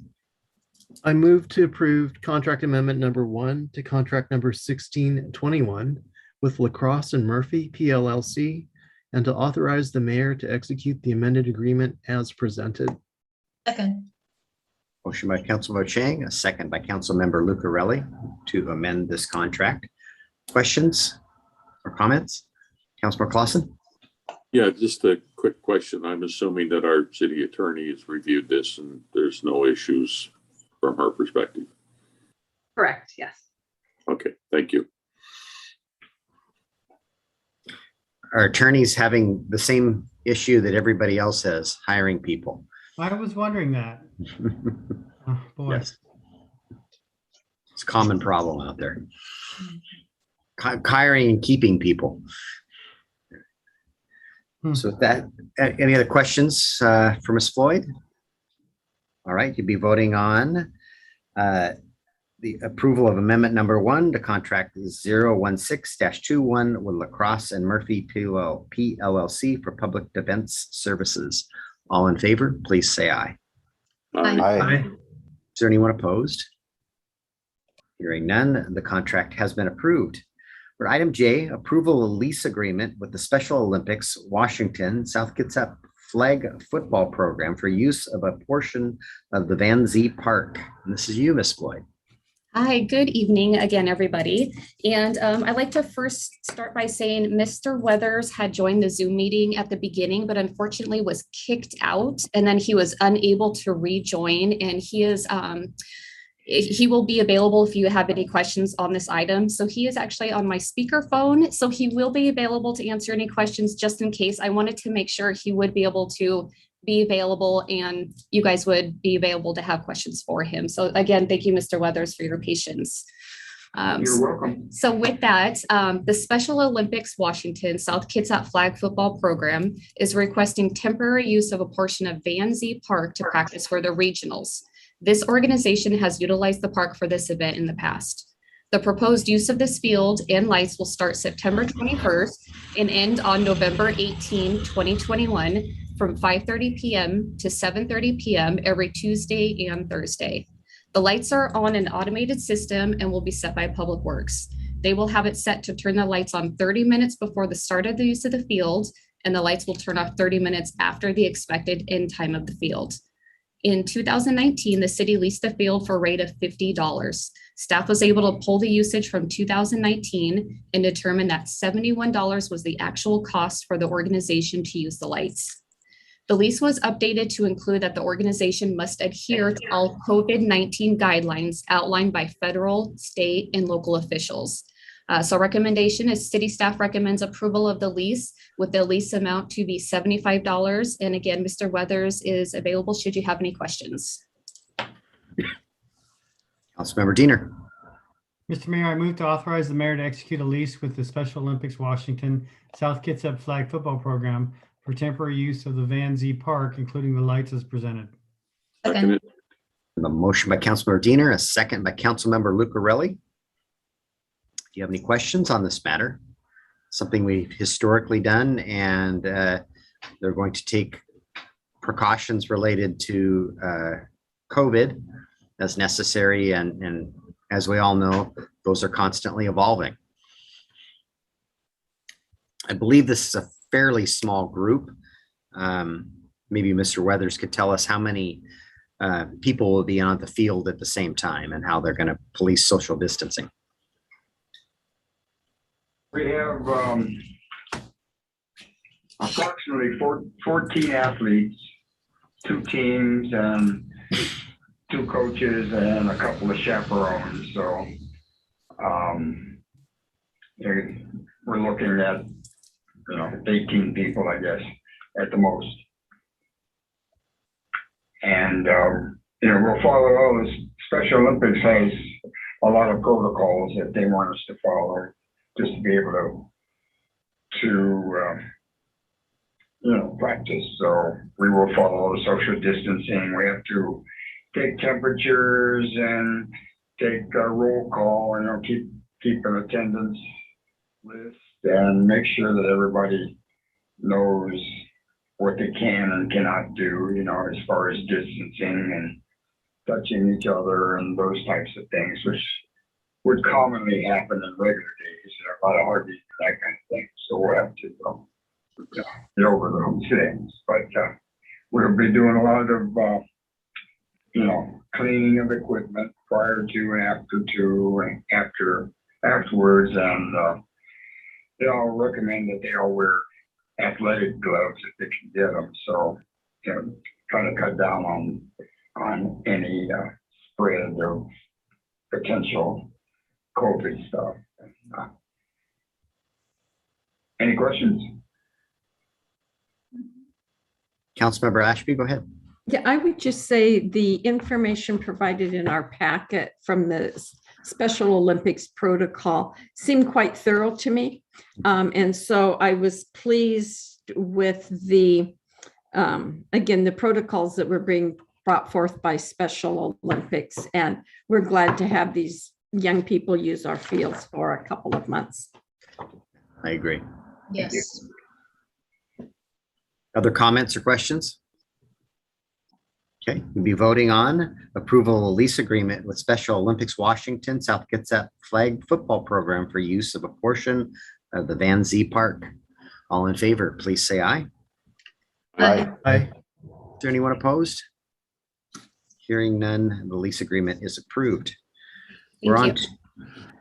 I move to approve contract amendment number 1 to contract number 1621 with Lacrosse and Murphy PLLC, and to authorize the mayor to execute the amended agreement as presented. Second. Motion by Councilmember Chang, a second by Councilmember Lucarelli to amend this contract. Questions or comments? Councilmember Clausen. Yeah, just a quick question. I'm assuming that our city attorney has reviewed this and there's no issues from her perspective. Correct, yes. Okay, thank you. Our attorneys having the same issue that everybody else has, hiring people. I was wondering that. Oh, boy. Yes. It's a common problem out there. Hiring and keeping people. So with that, any other questions for Ms. Floyd? All right, you'll be voting on the approval of amendment number 1 to contract 016-21 with Lacrosse and Murphy PLLC for public defense services. All in favor, please say aye. Aye. Is there anyone opposed? Hearing none, the contract has been approved. For item J, approval of lease agreement with the Special Olympics Washington South Kitsap Flag Football Program for use of a portion of the Van Zee Park. And this is you, Ms. Floyd. Hi, good evening again, everybody. And I'd like to first start by saying Mr. Weathers had joined the Zoom meeting at the beginning, but unfortunately was kicked out, and then he was unable to rejoin. And he will be available if you have any questions on this item. So he is actually on my speakerphone, so he will be available to answer any questions just in case. I wanted to make sure he would be able to be available and you guys would be available to have questions for him. So again, thank you, Mr. Weathers, for your patience. You're welcome. So with that, the Special Olympics Washington South Kitsap Flag Football Program is requesting temporary use of a portion of Van Zee Park to practice for the regionals. This organization has utilized the park for this event in the past. The proposed use of this field and lights will start September 21st and end on November 18, 2021 from 5:30 p.m. to 7:30 p.m. every Tuesday and Thursday. The lights are on an automated system and will be set by Public Works. They will have it set to turn the lights on 30 minutes before the start of the use of the field, and the lights will turn off 30 minutes after the expected end time of the field. In 2019, the city leased the field for a rate of $50. Staff was able to pull the usage from 2019 and determine that $71 was the actual cost for the organization to use the lights. The lease was updated to include that the organization must adhere to all COVID-19 guidelines outlined by federal, state, and local officials. So recommendation is city staff recommends approval of the lease with the lease amount to be $75. And again, Mr. Weathers is available should you have any questions. Councilmember Diener. Mr. Mayor, I move to authorize the mayor to execute a lease with the Special Olympics Washington South Kitsap Flag Football Program for temporary use of the Van Zee Park, including the lights as presented. Second. A motion by Councilmember Diener, a second by Councilmember Lucarelli. Do you have any questions on this matter? Something we've historically done, and they're going to take precautions related to COVID as necessary. And as we all know, those are constantly evolving. I believe this is a fairly small group. Maybe Mr. Weathers could tell us how many people will be on the field at the same time and how they're going to police social distancing. We have approximately 14 athletes, 2 teams, and 2 coaches, and a couple of chaperones. So we're looking at 18 people, I guess, at the most. And we'll follow all this. Special Olympics has a lot of protocols that they want us to follow, just to be able to practice. So we will follow the social distancing. We have to take temperatures and take a roll call, keep an attendance list and make sure that everybody knows what they can and cannot do, as far as distancing and touching each other and those types of things, which would commonly happen in regular days, a lot of heartbeat, that kind of thing. So we'll have to get over those things. But we'll be doing a lot of, cleaning of equipment prior to and after and afterwards. And they all recommend that they all wear athletic gloves if they can get them. So, trying to cut down on any spread of potential COVID stuff. Any questions? Councilmember Ashby, go ahead. Yeah, I would just say the information provided in our packet from the Special Olympics protocol seemed quite thorough to me. And so I was pleased with the, again, the protocols that were being brought forth by Special Olympics. And we're glad to have these young people use our fields for a couple of months. I agree. Yes. Other comments or questions? Okay, we'll be voting on approval of a lease agreement with Special Olympics Washington South Kitsap Flag Football Program for use of a portion of the Van Zee Park. All in favor, please say aye. Aye. Aye. Is there anyone opposed? Hearing none, the lease agreement is approved. Thank you.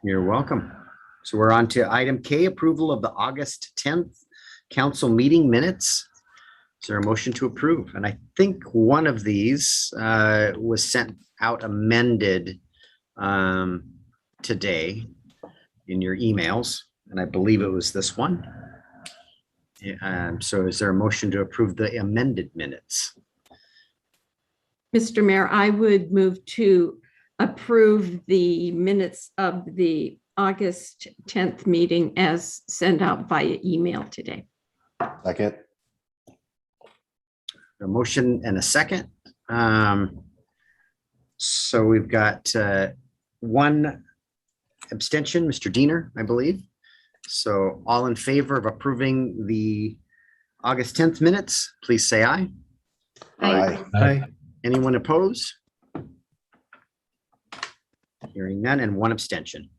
You're welcome. So we're on to item K, approval of the August 10th council meeting minutes. Is there a motion to approve? And I think one of these was sent out amended today in your emails, and I believe it was this one. So is there a motion to approve the amended minutes? Mr. Mayor, I would move to approve the minutes of the August 10th meeting as sent out via email today. Second. A motion and a second. So we've got one abstention, Mr. Diener, I believe. So all in favor of approving the August 10th minutes, please say aye. Aye. Aye. Anyone opposed? Hearing none and one abstention.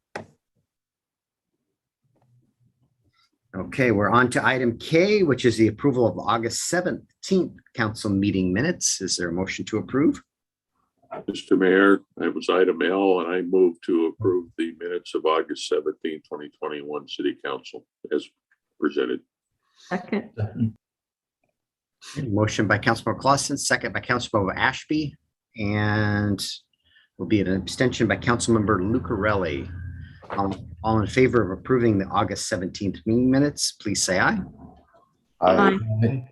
Okay, we're on to item K, which is the approval of August 17th council meeting minutes. Is there a motion to approve? Mr. Mayor, that was item L, and I move to approve the minutes of August 17, 2021 City Council as presented. Second. Motion by Councilmember Clausen, second by Councilmember Ashby, and will be an abstention by Councilmember Lucarelli. All in favor of approving the August 17th meeting minutes, please say aye. Aye.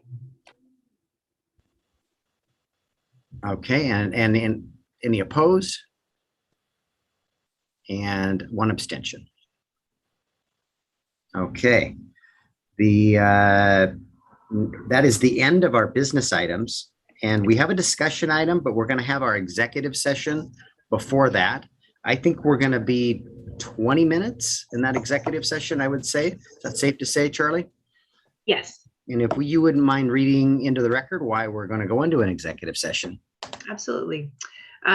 Okay, and any opposed? And one abstention. Okay. That is the end of our business items. And we have a discussion item, but we're going to have our executive session before that. I think we're going to be 20 minutes in that executive session, I would say. Is that safe to say, Charlie? Yes, And if you wouldn't mind reading into the record why we're going to go into an executive session. absolutely.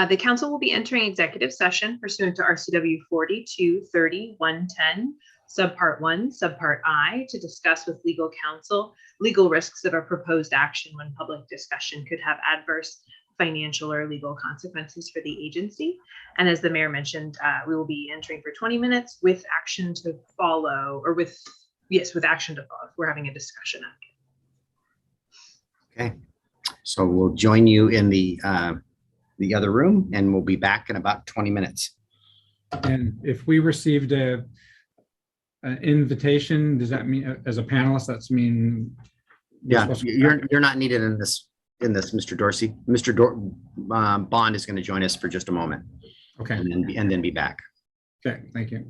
The council will be entering executive session pursuant to RCW 4230-110, subpart 1, subpart I, to discuss with legal counsel legal risks of a proposed action when public discussion could have adverse financial or legal consequences for the agency. And as the mayor mentioned, we will be entering for 20 minutes with action to follow, or with action to follow. We're having a discussion. Okay. So we'll join you in the other room and we'll be back in about 20 minutes. And if we received an invitation, does that mean, as a panelist, that's mean? we're Yeah, supposed to- you're not needed in this, Mr. Dorsey. Mr. Bond is going to join us for just a moment Okay, and then be back. okay, thank you.